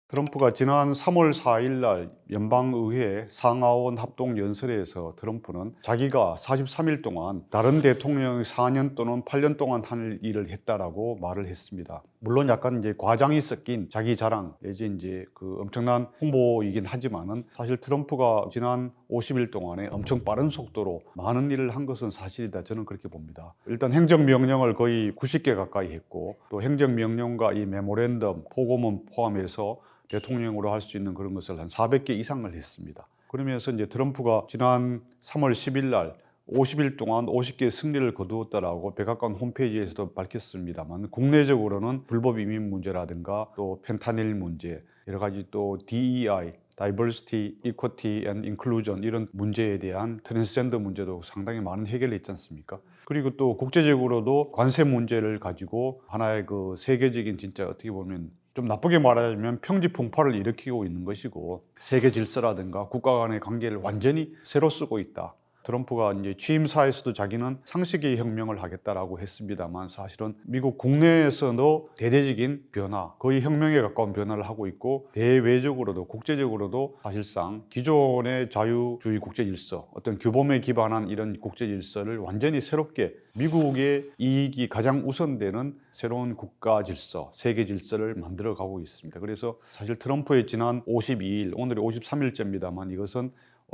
트럼프가 지난 3월 4일 날 연방의회 상하원 합동 연설에서 트럼프는 자기가 43일 동안 다른 대통령이 4년 또는 8년 동안 할 일을 했다라고 말을 했습니다. 물론 약간 이제 과장이 섞인 자기 자랑 내지 이제 그 엄청난 홍보이긴 하지만은 사실 트럼프가 지난 50일 동안에 엄청 빠른 속도로 많은 일을 한 것은 사실이다. 저는 그렇게 봅니다. 일단 행정명령을 거의 90개 가까이 했고 또 행정명령과 이 메모랜덤, 보고문 포함해서 대통령으로 할 수 있는 그런 것을 한 400개 이상을 했습니다. 그러면서 이제 트럼프가 지난 3월 10일 날 50일 동안 50개의 승리를 거두었다라고 백악관 홈페이지에서도 밝혔습니다만 국내적으로는 불법 이민 문제라든가 또 펜타닐 문제, 여러 가지 또 DEI, Diversity, Equity and Inclusion 이런 문제에 대한 트랜스젠더 문제도 상당히 많은 해결이 있지 않습니까? 그리고 또 국제적으로도 관세 문제를 가지고 하나의 그 세계적인 진짜 어떻게 보면 좀 나쁘게 말하자면 평지풍파를 일으키고 있는 것이고 세계 질서라든가 국가 간의 관계를 완전히 새로 쓰고 있다. 트럼프가 이제 취임사에서도 자기는 상식의 혁명을 하겠다라고 했습니다만 사실은 미국 국내에서도 대대적인 변화, 거의 혁명에 가까운 변화를 하고 있고 대외적으로도 국제적으로도 사실상 기존의 자유주의 국제질서, 어떤 규범에 기반한 이런 국제질서를 완전히 새롭게 미국의 이익이 가장 우선되는 새로운 국가 질서, 세계 질서를 만들어가고 있습니다. 그래서 사실 트럼프의 지난 52일, 오늘이 53일째입니다만 이것은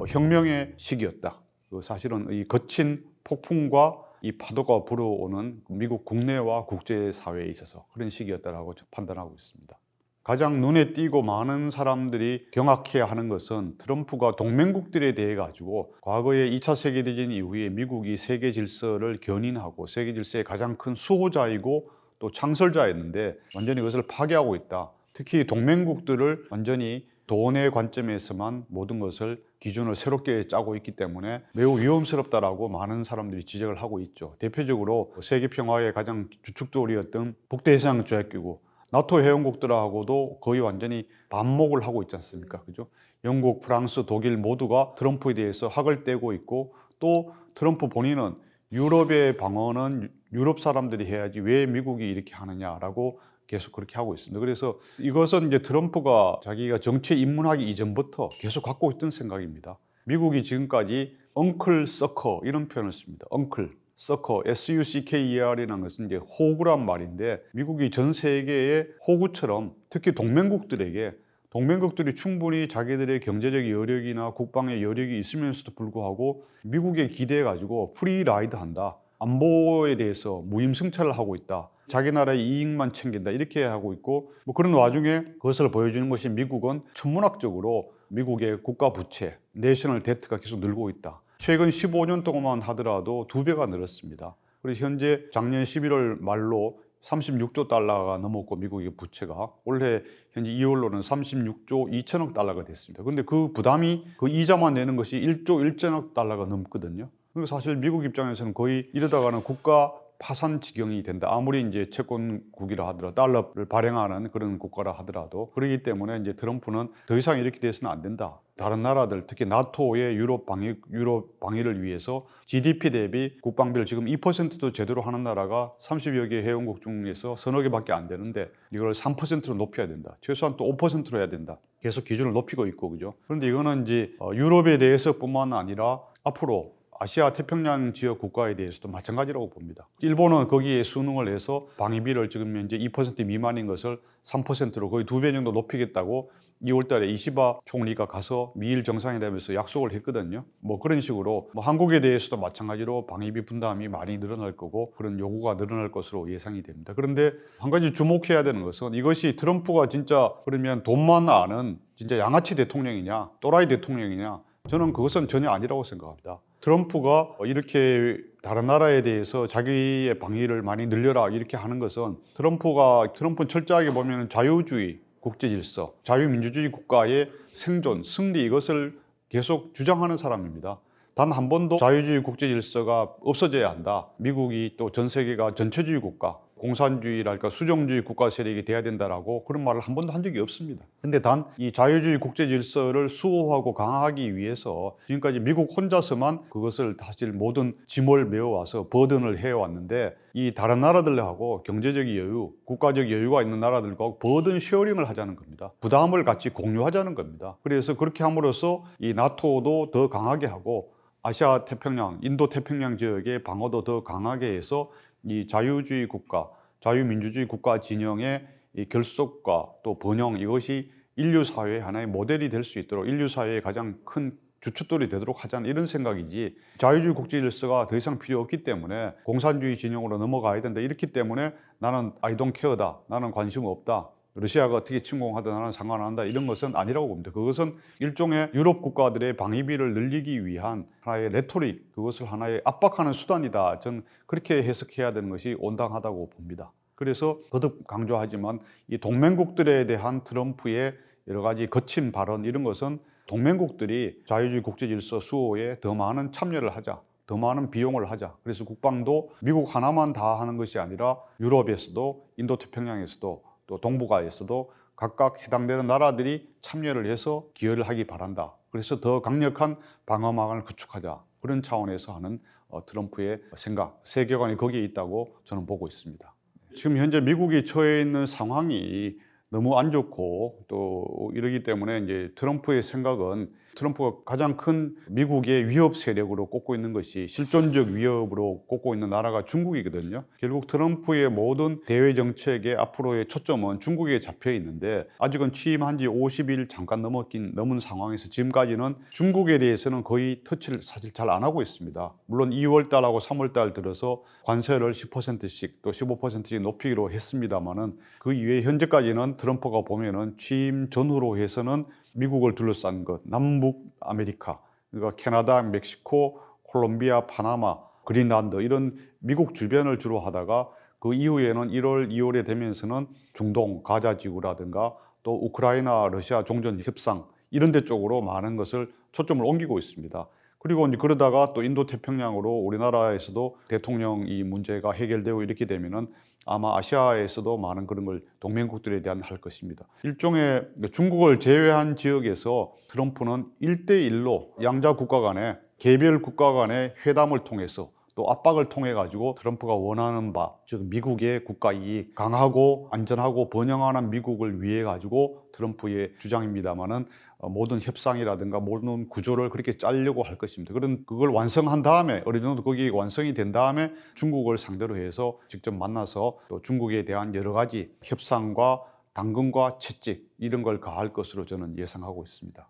혁명의 시기였다. 사실은 이 거친 폭풍과 이 파도가 불어오는 미국 국내와 국제사회에 있어서 그런 시기였다고 판단하고 있습니다. 가장 눈에 띄고 많은 사람들이 경악해야 하는 것은 트럼프가 동맹국들에 대해 가지고 과거에 2차 세계대전 이후에 미국이 세계 질서를 견인하고 세계 질서의 가장 큰 수호자이고 또 창설자였는데 완전히 그것을 파괴하고 있다. 특히 동맹국들을 완전히 돈의 관점에서만 모든 것을 기준을 새롭게 짜고 있기 때문에 매우 위험스럽다라고 많은 사람들이 지적을 하고 있죠. 대표적으로 세계 평화의 가장 주축돌이었던 북대서양조약기구 나토 회원국들하고도 거의 완전히 반목을 하고 있지 않습니까? 그죠? 영국, 프랑스, 독일 모두가 트럼프에 대해서 학을 떼고 있고 또 트럼프 본인은 유럽의 방어는 유럽 사람들이 해야지 왜 미국이 이렇게 하느냐라고 계속 그렇게 하고 있습니다. 그래서 이것은 이제 트럼프가 자기가 정치에 입문하기 이전부터 계속 갖고 있던 생각입니다. 미국이 지금까지 엉클 서커 이런 표현을 씁니다. 엉클 서커, SUCKER이라는 것은 이제 호구란 말인데 미국이 전 세계의 호구처럼 특히 동맹국들이 충분히 자기들의 경제적 여력이나 국방의 여력이 있으면서도 불구하고 미국에 기대해 가지고 프리라이드 한다. 안보에 대해서 무임승차를 하고 있다. 자기 나라의 이익만 챙긴다. 이렇게 하고 있고 뭐 그런 와중에 그것을 보여주는 것이 미국은 천문학적으로 미국의 국가 부채, 내셔널 데트가 계속 늘고 있다. 최근 15년 동안만 하더라도 2배가 늘었습니다. 그래서 현재 작년 11월 말로 36조 달러가 넘었고 미국의 부채가 올해 현재 2월로는 36조 2천억 달러가 됐습니다. 그런데 그 부담이 그 이자만 내는 것이 1조 1천억 달러가 넘거든요. 그리고 사실 미국 입장에서는 거의 이러다가는 국가 파산 지경이 된다. 아무리 이제 채권국이라 하더라도 달러를 발행하는 그런 국가라 하더라도 그렇기 때문에 이제 트럼프는 더 이상 이렇게 돼서는 안 된다. 다른 나라들 특히 나토의 유럽 방위를 위해서 GDP 대비 국방비를 지금 2%도 제대로 하는 나라가 30여 개 회원국 중에서 서너 개밖에 안 되는데 이걸 3%로 높여야 된다. 최소한 또 5%로 해야 된다. 계속 기준을 높이고 있고 그죠. 그런데 이거는 이제 유럽에 대해서뿐만 아니라 앞으로 아시아 태평양 지역 국가에 대해서도 마찬가지라고 봅니다. 일본은 거기에 순응을 해서 방위비를 지금 현재 2% 미만인 것을 3%로 거의 2배 정도 높이겠다고 2월 달에 이시바 총리가 가서 미일 정상회담에서 약속을 했거든요. 뭐 그런 식으로 뭐 한국에 대해서도 마찬가지로 방위비 분담이 많이 늘어날 거고 그런 요구가 늘어날 것으로 예상이 됩니다. 그런데 한 가지 주목해야 되는 것은 이것이 트럼프가 진짜 그러면 돈만 아는 진짜 양아치 대통령이냐 또라이 대통령이냐 저는 그것은 전혀 아니라고 생각합니다. 트럼프가 이렇게 다른 나라에 대해서 자기의 방위를 많이 늘려라 이렇게 하는 것은 트럼프는 철저하게 보면 자유주의 국제질서, 자유민주주의 국가의 생존, 승리 이것을 계속 주장하는 사람입니다. 단 한 번도 자유주의 국제질서가 없어져야 한다. 미국이 또 전 세계가 전체주의 국가, 공산주의랄까 수종주의 국가 세력이 돼야 된다라고 그런 말을 한 번도 한 적이 없습니다. 근데 단 이 자유주의 국제 질서를 수호하고 강화하기 위해서 지금까지 미국 혼자서만 그것을 사실 모든 짐을 메워와서 버든을 해왔는데, 이 다른 나라들하고 경제적 여유, 국가적 여유가 있는 나라들과 버든 쉐어링을 하자는 겁니다. 부담을 같이 공유하자는 겁니다. 그래서 그렇게 함으로써 이 나토도 더 강하게 하고 아시아 태평양, 인도 태평양 지역의 방어도 더 강하게 해서 이 자유주의 국가, 자유민주주의 국가 진영의 이 결속과 또 번영, 이것이 인류 사회의 하나의 모델이 될 수 있도록, 인류 사회의 가장 큰 주춧돌이 되도록 하자는 이런 생각이지, 자유주의 국제 질서가 더 이상 필요 없기 때문에 공산주의 진영으로 넘어가야 된다, 이렇기 때문에 나는 I don't care다, 나는 관심 없다, 러시아가 어떻게 침공하든 나는 상관 안 한다, 이런 것은 아니라고 봅니다. 그것은 일종의 유럽 국가들의 방위비를 늘리기 위한 하나의 레토릭, 그것을 하나의 압박하는 수단이다. 저는 그렇게 해석해야 되는 것이 온당하다고 봅니다. 그래서 거듭 강조하지만 이 동맹국들에 대한 트럼프의 여러 가지 거친 발언, 이런 것은 동맹국들이 자유주의 국제 질서 수호에 더 많은 참여를 하자, 더 많은 비용을 하자. 그래서 국방도 미국 하나만 다 하는 것이 아니라 유럽에서도, 인도태평양에서도, 또 동북아에서도 각각 해당되는 나라들이 참여를 해서 기여를 하기 바란다. 그래서 더 강력한 방어망을 구축하자. 그런 차원에서 하는 트럼프의 생각, 세계관이 거기에 있다고 저는 보고 있습니다. 지금 현재 미국이 처해 있는 상황이 너무 안 좋고 또 이러기 때문에 이제 트럼프의 생각은, 트럼프가 가장 큰 미국의 위협 세력으로 꼽고 있는 것이, 실존적 위협으로 꼽고 있는 나라가 중국이거든요. 결국 트럼프의 모든 대외 정책의 앞으로의 초점은 중국에 잡혀 있는데, 아직은 취임한 지 50일 잠깐 넘은 상황에서 지금까지는 중국에 대해서는 거의 터치를 사실 잘 안 하고 있습니다. 물론 2월 달하고 3월 달 들어서 관세를 10%씩 또 15%씩 높이기로 했습니다만은, 그 이외에 현재까지는 트럼프가 보면은 취임 전후로 해서는 미국을 둘러싼 것, 남북 아메리카, 그러니까 캐나다, 멕시코, 콜롬비아, 파나마, 그린란드, 이런 미국 주변을 주로 하다가, 그 이후에는 1월, 2월에 되면서는 중동, 가자 지구라든가 또 우크라이나, 러시아 종전 협상, 이런 데 쪽으로 많은 것을 초점을 옮기고 있습니다. 그리고 이제 그러다가 또 인도 태평양으로 우리나라에서도 대통령 이 문제가 해결되고 이렇게 되면은 아마 아시아에서도 많은 그런 걸 동맹국들에 대한 할 것입니다. 일종의 중국을 제외한 지역에서 트럼프는 1대1로 양자 국가 간의, 개별 국가 간의 회담을 통해서 또 압박을 통해 가지고 트럼프가 원하는 바, 즉 미국의 국가 이익, 강하고 안전하고 번영하는 미국을 위해 가지고 트럼프의 주장입니다만은 모든 협상이라든가 모든 구조를 그렇게 짜려고 할 것입니다. 그걸 완성한 다음에, 어느 정도 거기 완성이 된 다음에 중국을 상대로 해서 직접 만나서 또 중국에 대한 여러 가지 협상과 당근과 채찍, 이런 걸 가할 것으로 저는 예상하고 있습니다.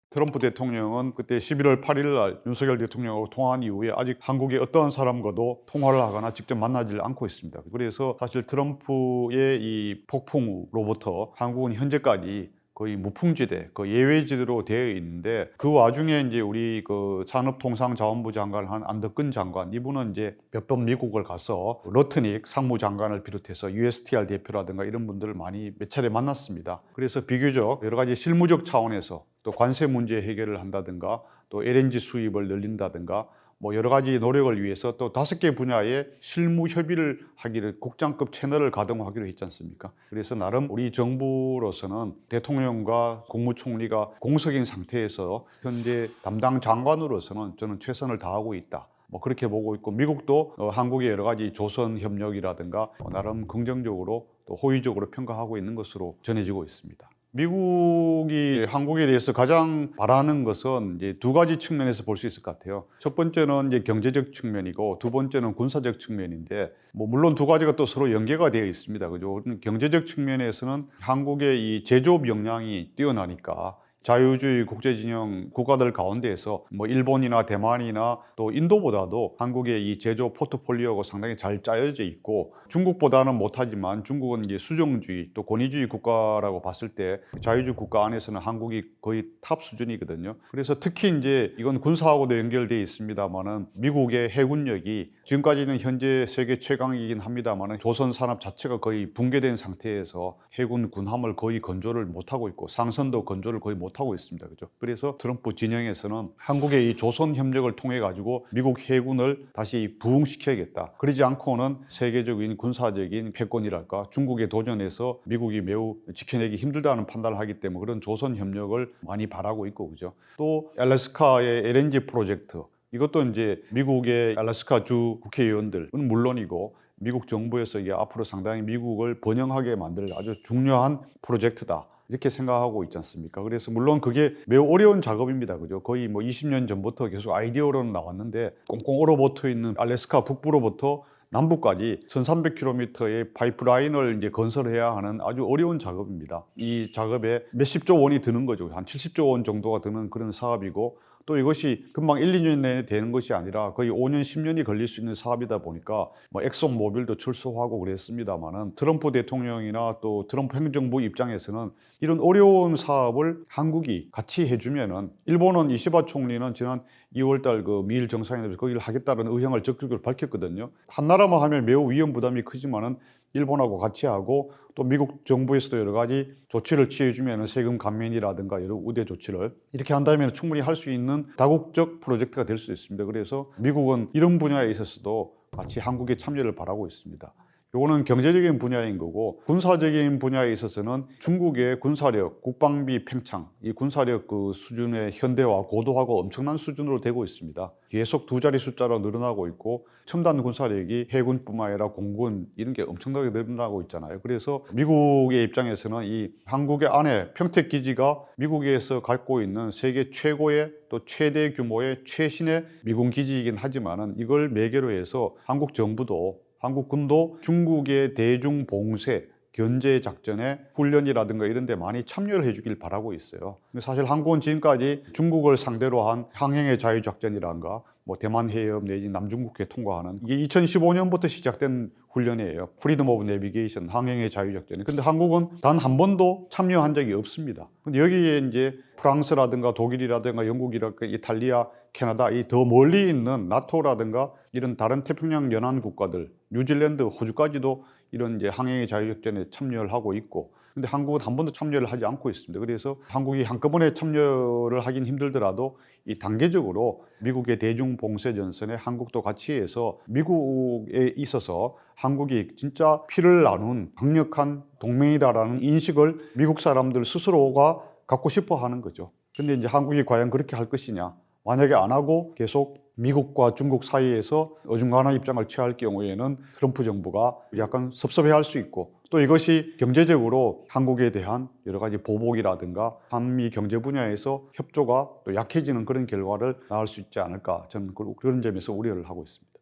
트럼프 대통령은 그때 11월 8일 날 윤석열 대통령하고 통화한 이후에 아직 한국의 어떠한 사람과도 통화를 하거나 직접 만나지 않고 있습니다. 그래서 사실 트럼프의 이 폭풍으로부터 한국은 현재까지 거의 무풍지대, 그 예외지대로 되어 있는데, 그 와중에 이제 우리 그 산업통상자원부 장관을 한 안덕근 장관, 이분은 이제 몇 번 미국을 가서 러트닉 상무장관을 비롯해서 USTR 대표라든가 이런 분들을 많이 몇 차례 만났습니다. 그래서 비교적 여러 가지 실무적 차원에서 또 관세 문제 해결을 한다든가 또 LNG 수입을 늘린다든가 뭐 여러 가지 노력을 위해서 또 5개 분야의 실무 협의를 하기를, 국장급 채널을 가동하기로 했지 않습니까? 그래서 나름 우리 정부로서는 대통령과 국무총리가 공석인 상태에서 현재 담당 장관으로서는 저는 최선을 다하고 있다, 뭐 그렇게 보고 있고, 미국도 한국의 여러 가지 조선 협력이라든가 나름 긍정적으로 또 호의적으로 평가하고 있는 것으로 전해지고 있습니다. 미국이 한국에 대해서 가장 바라는 것은 이제 두 가지 측면에서 볼 수 있을 것 같아요. 첫 번째는 이제 경제적 측면이고, 두 번째는 군사적 측면인데, 뭐 물론 두 가지가 또 서로 연계가 되어 있습니다. 그죠? 경제적 측면에서는 한국의 이 제조업 역량이 뛰어나니까 자유주의 국제진영 국가들 가운데에서 뭐 일본이나 대만이나 또 인도보다도 한국의 이 제조 포트폴리오가 상당히 잘 짜여져 있고, 중국보다는 못하지만 중국은 이제 수종주의 또 권위주의 국가라고 봤을 때 자유주의 국가 안에서는 한국이 거의 탑 수준이거든요. 그래서 특히 이제 이건 군사하고도 연결되어 있습니다만은, 미국의 해군력이 지금까지는 현재 세계 최강이긴 합니다만은 조선 산업 자체가 거의 붕괴된 상태에서 해군 군함을 거의 건조를 못하고 있고 상선도 건조를 거의 못하고 못하고 있습니다. 그죠? 그래서 트럼프 진영에서는 한국의 이 조선 협력을 통해 가지고 미국 해군을 다시 부흥시켜야겠다. 그러지 않고는 세계적인 군사적인 패권이랄까 중국에 도전해서 미국이 매우 지켜내기 힘들다는 판단을 하기 때문에 그런 조선 협력을 많이 바라고 있고, 그죠? 또 알래스카의 LNG 프로젝트, 이것도 이제 미국의 알래스카 주 국회의원들은 물론이고 미국 정부에서 이게 앞으로 상당히 미국을 번영하게 만들 아주 중요한 프로젝트다, 이렇게 생각하고 있지 않습니까? 그래서 물론 그게 매우 어려운 작업입니다. 그죠? 거의 뭐 20년 전부터 계속 아이디어로는 나왔는데 꽁꽁 얼어붙어 있는 알래스카 북부로부터 남부까지 1300km의 파이프라인을 이제 건설해야 하는 아주 어려운 작업입니다. 이 작업에 몇십조 원이 드는 거죠. 한 70조 원 정도가 드는 그런 사업이고, 또 이것이 금방 1, 2년 내에 되는 것이 아니라 거의 5년, 10년이 걸릴 수 있는 사업이다 보니까 뭐 엑소 모빌도 출소하고 그랬습니다만은 트럼프 대통령이나 또 트럼프 행정부 입장에서는 이런 어려운 사업을 한국이 같이 해주면은, 일본은 이시바 총리는 지난 2월달 그 미일 정상회담에서 거기를 하겠다는 의향을 적극적으로 밝혔거든요. 한 나라만 하면 매우 위험 부담이 크지만은 일본하고 같이 하고 또 미국 정부에서도 여러 가지 조치를 취해주면 세금 감면이라든가 여러 우대 조치를 이렇게 한다면 충분히 할 수 있는 다국적 프로젝트가 될 수 있습니다. 그래서 미국은 이런 분야에 있어서도 같이 한국의 참여를 바라고 있습니다. 이거는 경제적인 분야인 거고, 군사적인 분야에 있어서는 중국의 군사력, 국방비 팽창, 이 군사력 그 수준의 현대화, 고도화가 엄청난 수준으로 되고 있습니다. 계속 두 자리 숫자로 늘어나고 있고, 첨단 군사력이 해군뿐만 아니라 공군 이런 게 엄청나게 늘어나고 있잖아요. 그래서 미국의 입장에서는 이 한국의 안에 평택 기지가 미국에서 갖고 있는 세계 최고의 또 최대 규모의 최신의 미군 기지이긴 하지만은 이걸 매개로 해서 한국 정부도 한국 군도 중국의 대중 봉쇄 견제 작전에 훈련이라든가 이런 데 많이 참여를 해주길 바라고 있어요. 근데 사실 한국은 지금까지 중국을 상대로 한 항행의 자유작전이란가 뭐 대만 해협 내지 남중국해 통과하는, 이게 2015년부터 시작된 훈련이에요. 프리덤 오브 내비게이션, 항행의 자유작전. 근데 한국은 단 한 번도 참여한 적이 없습니다. 근데 여기에 이제 프랑스라든가 독일이라든가 영국이라든가 이탈리아, 캐나다, 이 더 멀리 있는 나토라든가 이런 다른 태평양 연안 국가들, 뉴질랜드, 호주까지도 이런 이제 항행의 자유작전에 참여를 하고 있고, 근데 한국은 한 번도 참여를 하지 않고 있습니다. 그래서 한국이 한꺼번에 참여를 하긴 힘들더라도 이 단계적으로 미국의 대중 봉쇄 전선에 한국도 같이 해서 미국에 있어서 한국이 진짜 피를 나눈 강력한 동맹이다라는 인식을 미국 사람들 스스로가 갖고 싶어 하는 거죠. 근데 이제 한국이 과연 그렇게 할 것이냐? 만약에 안 하고 계속 미국과 중국 사이에서 어중간한 입장을 취할 경우에는 트럼프 정부가 약간 섭섭해할 수 있고, 또 이것이 경제적으로 한국에 대한 여러 가지 보복이라든가 한미 경제 분야에서 협조가 또 약해지는 그런 결과를 낳을 수 있지 않을까, 저는 그런 점에서 우려를 하고 있습니다.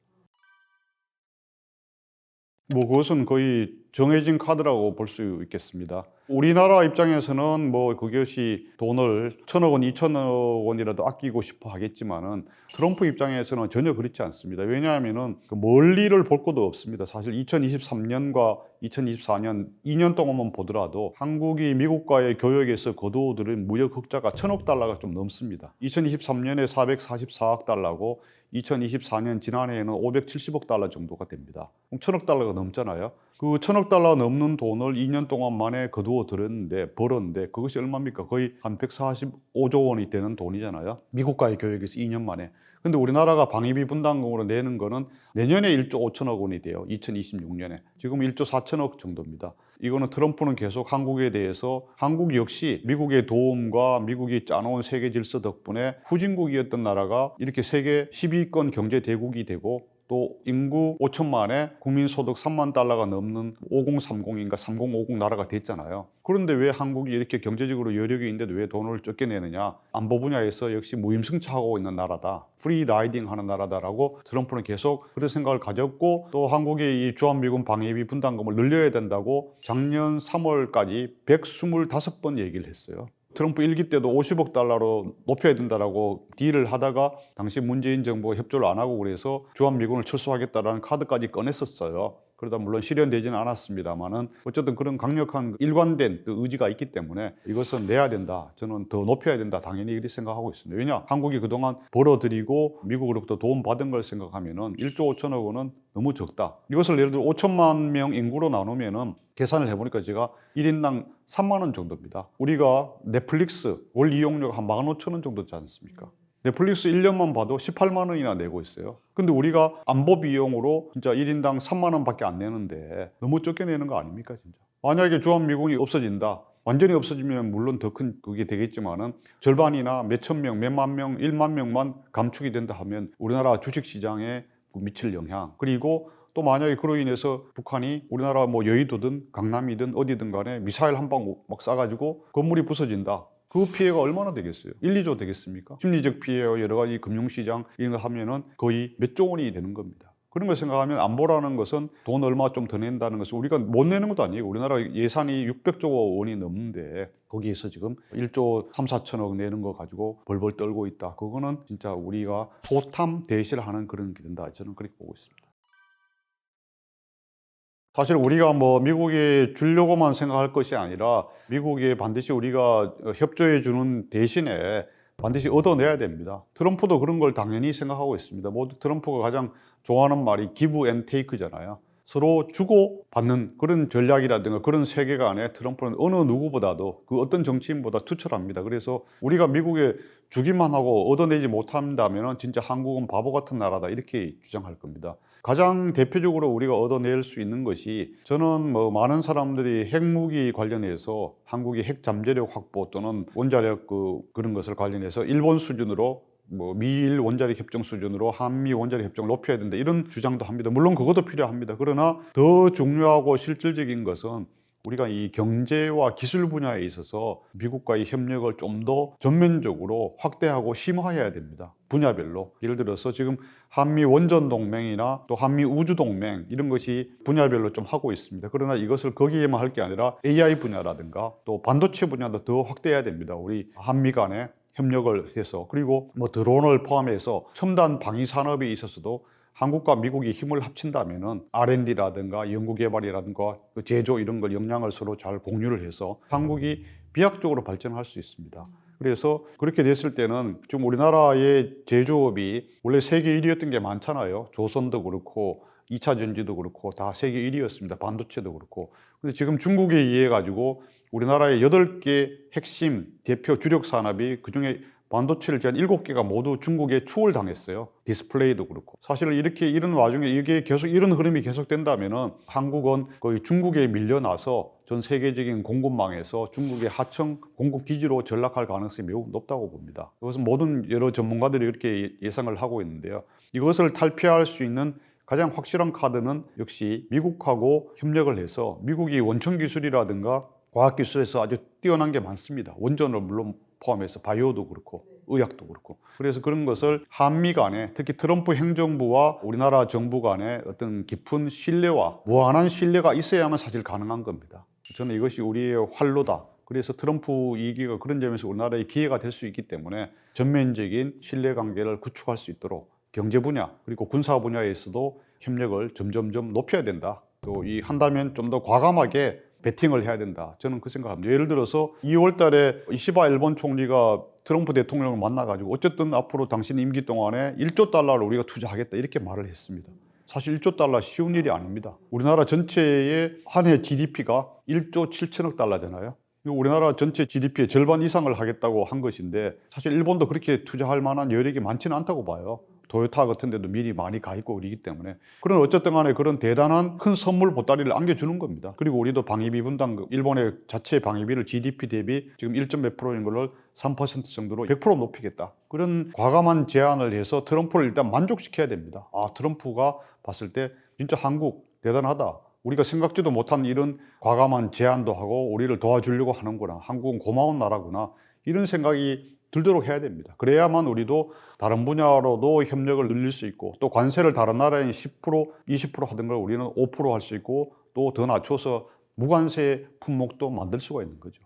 뭐 그것은 거의 정해진 카드라고 볼 수 있겠습니다. 우리나라 입장에서는 뭐 그것이 돈을 1,000억 원, 2,000억 원이라도 아끼고 싶어 하겠지만은 트럼프 입장에서는 전혀 그렇지 않습니다. 왜냐하면은 그 멀리를 볼 것도 없습니다. 사실 2023년과 2024년 2년 동안만 보더라도 한국이 미국과의 교역에서 거두어들인 무역 흑자가 1,000억 달러가 좀 넘습니다. 2023년에 444억 달러고 2024년 지난해에는 570억 달러 정도가 됩니다. 그럼 1,000억 달러가 넘잖아요. 그 1,000억 달러 넘는 돈을 2년 동안 만에 거두어 벌었는데 그것이 얼마입니까? 거의 한 145조 원이 되는 돈이잖아요. 미국과의 교역에서 2년 만에. 근데 우리나라가 방위비 분담금으로 내는 거는 내년에 1조 5천억 원이 돼요. 2026년에. 지금 1조 4천억 정도입니다. 이거는 트럼프는 계속 한국에 대해서 한국 역시 미국의 도움과 미국이 짜놓은 세계 질서 덕분에 후진국이었던 나라가 이렇게 세계 10위권 경제 대국이 되고, 또 인구 5천만에 국민소득 3만 달러가 넘는 5030인가 3050 나라가 됐잖아요. 그런데 왜 한국이 이렇게 경제적으로 여력이 있는데도 왜 돈을 적게 내느냐? 안보 분야에서 역시 무임승차하고 있는 나라다, 프리 라이딩 하는 나라다라고 트럼프는 계속 그런 생각을 가졌고, 또 한국의 이 주한미군 방위비 분담금을 늘려야 된다고 작년 3월까지 125번 얘기를 했어요. 트럼프 1기 때도 50억 달러로 높여야 된다라고 딜을 하다가 당시 문재인 정부가 협조를 안 하고 그래서 주한미군을 철수하겠다라는 카드까지 꺼냈었어요. 그러다 물론 실현되지는 않았습니다만은 어쨌든 그런 강력한 일관된 또 의지가 있기 때문에 이것은 내야 된다. 저는 더 높여야 된다. 당연히 이렇게 생각하고 있습니다. 왜냐? 한국이 그동안 벌어들이고 미국으로부터 도움 받은 걸 생각하면은 1조 5천억 원은 너무 적다. 이것을 예를 들어 5천만 명 인구로 나누면은 계산을 해보니까 제가 1인당 3만 원 정도입니다. 우리가 넷플릭스 월 이용료가 한 15,000원 정도 되지 않습니까? 넷플릭스 1년만 봐도 18만 원이나 내고 있어요. 근데 우리가 안보 비용으로 진짜 1인당 3만 원밖에 안 내는데 너무 적게 내는 거 아닙니까, 진짜? 만약에 주한미군이 없어진다. 완전히 없어지면 물론 더 큰 그게 되겠지만은 절반이나 몇천 명, 몇만 명, 1만 명만 감축이 된다 하면 우리나라 주식시장에 미칠 영향, 그리고 또 만약에 그로 인해서 북한이 우리나라 뭐 여의도든 강남이든 어디든 간에 미사일 한 방 막 쏴가지고 건물이 부서진다. 그 피해가 얼마나 되겠어요? 1, 2조 되겠습니까? 심리적 피해와 여러 가지 금융시장 이런 거 하면은 거의 몇 조 원이 되는 겁니다. 그런 걸 생각하면 안보라는 것은 돈 얼마 좀 더 낸다는 것은 우리가 못 내는 것도 아니에요. 우리나라 예산이 600조 원이 넘는데 거기에서 지금 1조 3, 4천억 내는 거 가지고 벌벌 떨고 있다. 그거는 진짜 우리가 소탐 대실을 하는 그런 게 된다. 저는 그렇게 보고 있습니다. 사실 우리가 뭐 미국에 주려고만 생각할 것이 아니라 미국에 반드시 우리가 협조해 주는 대신에 반드시 얻어내야 됩니다. 트럼프도 그런 걸 당연히 생각하고 있습니다. 모두 트럼프가 가장 좋아하는 말이 give and take잖아요. 서로 주고 받는 그런 전략이라든가 그런 세계관에 트럼프는 어느 누구보다도 그 어떤 정치인보다 투철합니다. 그래서 우리가 미국에 주기만 하고 얻어내지 못한다면 진짜 한국은 바보 같은 나라다 이렇게 주장할 겁니다. 가장 대표적으로 우리가 얻어낼 수 있는 것이, 저는 뭐 많은 사람들이 핵무기 관련해서 한국의 핵 잠재력 확보 또는 원자력 그런 것을 관련해서 일본 수준으로 뭐 미일 원자력 협정 수준으로 한미 원자력 협정을 높여야 된다 이런 주장도 합니다. 물론 그것도 필요합니다. 그러나 더 중요하고 실질적인 것은 우리가 이 경제와 기술 분야에 있어서 미국과의 협력을 좀 더 전면적으로 확대하고 심화해야 됩니다. 분야별로. 예를 들어서 지금 한미 원전 동맹이나 또 한미 우주 동맹 이런 것이 분야별로 좀 하고 있습니다. 그러나 이것을 거기에만 할 게 아니라 AI 분야라든가 또 반도체 분야도 더 확대해야 됩니다. 우리 한미 간에 협력을 해서, 그리고 뭐 드론을 포함해서 첨단 방위 산업에 있어서도 한국과 미국이 힘을 합친다면은 R&D라든가 연구개발이라든가 그 제조 이런 걸 역량을 서로 잘 공유를 해서 한국이 비약적으로 발전할 수 있습니다. 그래서 그렇게 됐을 때는 지금 우리나라의 제조업이 원래 세계 1위였던 게 많잖아요. 조선도 그렇고 2차 전지도 그렇고 다 세계 1위였습니다. 반도체도 그렇고. 근데 지금 중국에 의해 가지고 우리나라의 8개 핵심 대표 주력 산업이 그중에 반도체를 제한 7개가 모두 중국에 추월당했어요. 디스플레이도 그렇고. 사실 이렇게 이런 와중에 이게 계속 이런 흐름이 계속된다면은 한국은 거의 중국에 밀려나서 전 세계적인 공급망에서 중국의 하청 공급 기지로 전락할 가능성이 매우 높다고 봅니다. 이것은 모든 여러 전문가들이 이렇게 예상을 하고 있는데요. 이것을 탈피할 수 있는 가장 확실한 카드는 역시 미국하고 협력을 해서, 미국이 원천 기술이라든가 과학기술에서 아주 뛰어난 게 많습니다. 원전을 물론 포함해서 바이오도 그렇고 의학도 그렇고. 그래서 그런 것을 한미 간에, 특히 트럼프 행정부와 우리나라 정부 간에 어떤 깊은 신뢰와 무한한 신뢰가 있어야만 사실 가능한 겁니다. 저는 이것이 우리의 활로다. 그래서 트럼프 2기가 그런 점에서 우리나라의 기회가 될 수 있기 때문에 전면적인 신뢰관계를 구축할 수 있도록 경제 분야 그리고 군사 분야에서도 협력을 점점점 높여야 된다. 또 이 한다면 좀 더 과감하게 베팅을 해야 된다. 저는 그 생각합니다. 예를 들어서 2월 달에 이시바 일본 총리가 트럼프 대통령을 만나가지고 어쨌든 앞으로 당신 임기 동안에 1조 달러를 우리가 투자하겠다 이렇게 말을 했습니다. 사실 1조 달러 쉬운 일이 아닙니다. 우리나라 전체의 한 해 GDP가 1조 7천억 달러잖아요. 우리나라 전체 GDP의 절반 이상을 하겠다고 한 것인데 사실 일본도 그렇게 투자할 만한 여력이 많지는 않다고 봐요. 토요타 같은 데도 미리 많이 가 있고 그러기 때문에. 그런 어쨌든 간에 그런 대단한 큰 선물 보따리를 안겨주는 겁니다. 그리고 우리도 방위비 분담금, 일본의 자체 방위비를 GDP 대비 지금 1. 몇 %인 걸 3% 정도로 100% 높이겠다. 그런 과감한 제안을 해서 트럼프를 일단 만족시켜야 됩니다. 아, 트럼프가 봤을 때 진짜 한국 대단하다. 우리가 생각지도 못한 이런 과감한 제안도 하고 우리를 도와주려고 하는구나. 한국은 고마운 나라구나. 이런 생각이 들도록 해야 됩니다. 그래야만 우리도 다른 분야로도 협력을 늘릴 수 있고, 또 관세를 다른 나라에 10%, 20% 하던 걸 우리는 5% 할 수 있고, 또 더 낮춰서 무관세 품목도 만들 수가 있는 거죠.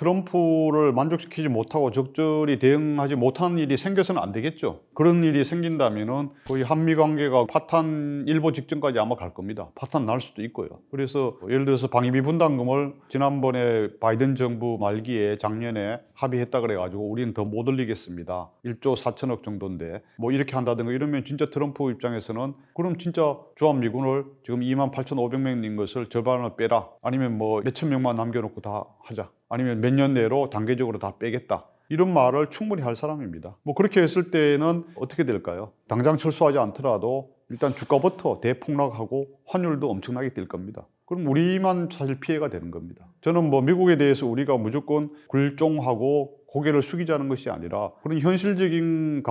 트럼프를 만족시키지 못하고 적절히 대응하지 못하는 일이 생겨서는 안 되겠죠. 그런 일이 생긴다면은 거의 한미 관계가 파탄 일보 직전까지 아마 갈 겁니다. 파탄 날 수도 있고요. 그래서 예를 들어서 방위비 분담금을 지난번에 바이든 정부 말기에 작년에 합의했다 그래가지고 우리는 더 못 올리겠습니다. 1조 4천억 정도인데 뭐 이렇게 한다든가 이러면 진짜 트럼프 입장에서는 그럼 진짜 주한미군을 지금 28,500명인 것을 절반을 빼라. 아니면 뭐 몇천 명만 남겨놓고 다 하자. 아니면 몇 년 내로 단계적으로 다 빼겠다. 이런 말을 충분히 할 사람입니다. 뭐 그렇게 했을 때는 어떻게 될까요? 당장 철수하지 않더라도 일단 주가부터 대폭락하고 환율도 엄청나게 뛸 겁니다. 그럼 우리만 사실 피해가 되는 겁니다. 저는 뭐 미국에 대해서 우리가 무조건 굴종하고 고개를 숙이자는 것이 아니라 그런 현실적인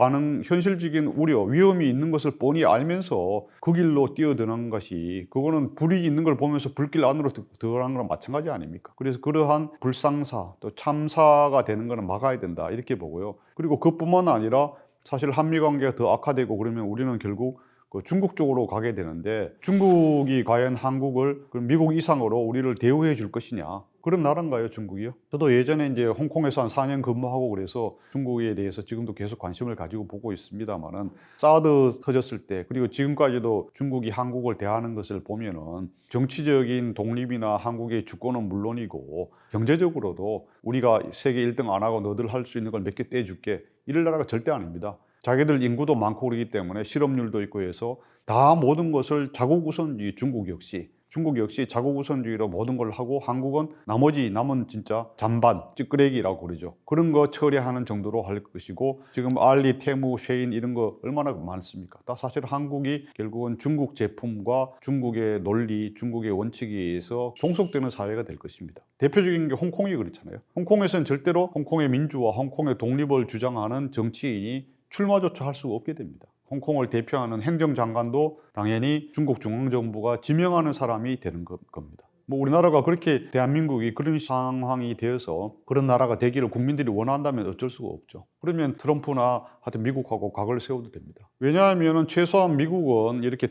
우려, 위험이 있는 것을 뻔히 알면서 그 길로 뛰어드는 것이 그거는 불이 있는 걸 보면서 불길 안으로 들어가는 거랑 마찬가지 아닙니까? 그래서 그러한 불상사 또 참사가 되는 것은 막아야 된다 이렇게 보고요. 그리고 그뿐만 아니라 사실 한미 관계가 더 악화되고 그러면 우리는 결국 그 중국 쪽으로 가게 되는데 중국이 과연 한국을 미국 이상으로 우리를 대우해 줄 것이냐 그런 나라인가요, 중국이요? 저도 예전에 이제 홍콩에서 한 4년 근무하고 그래서 중국에 대해서 지금도 계속 관심을 가지고 보고 있습니다만은 사드 터졌을 때 그리고 지금까지도 중국이 한국을 대하는 것을 보면은 정치적인 독립이나 한국의 주권은 물론이고 경제적으로도 우리가 세계 1등 안 하고 너들 할 수 있는 걸 몇 개 떼줄게 이럴 나라가 절대 아닙니다. 자기들 인구도 많고 그러기 때문에 실업률도 있고 해서 다 모든 것을 자국 우선주의 중국 역시 자국 우선주의로 모든 걸 하고 한국은 나머지 남은 진짜 잔반 찌끄레기라고 그러죠. 그런 거 처리하는 정도로 할 것이고 지금 알리, 테무, 쉐인 이런 거 얼마나 많습니까? 다 사실 한국이 결국은 중국 제품과 중국의 논리, 중국의 원칙에 의해서 종속되는 사회가 될 것입니다. 대표적인 게 홍콩이 그렇잖아요. 홍콩에서는 절대로 홍콩의 민주화, 홍콩의 독립을 주장하는 정치인이 출마조차 할 수가 없게 됩니다. 홍콩을 대표하는 행정장관도 당연히 중국 중앙정부가 지명하는 사람이 되는 겁니다. 뭐 우리나라가 그렇게 대한민국이 그런 상황이 되어서 그런 나라가 되기를 국민들이 원한다면 어쩔 수가 없죠. 그러면 트럼프나 하여튼 미국하고 각을 세워도 됩니다. 왜냐하면 최소한 미국은 이렇게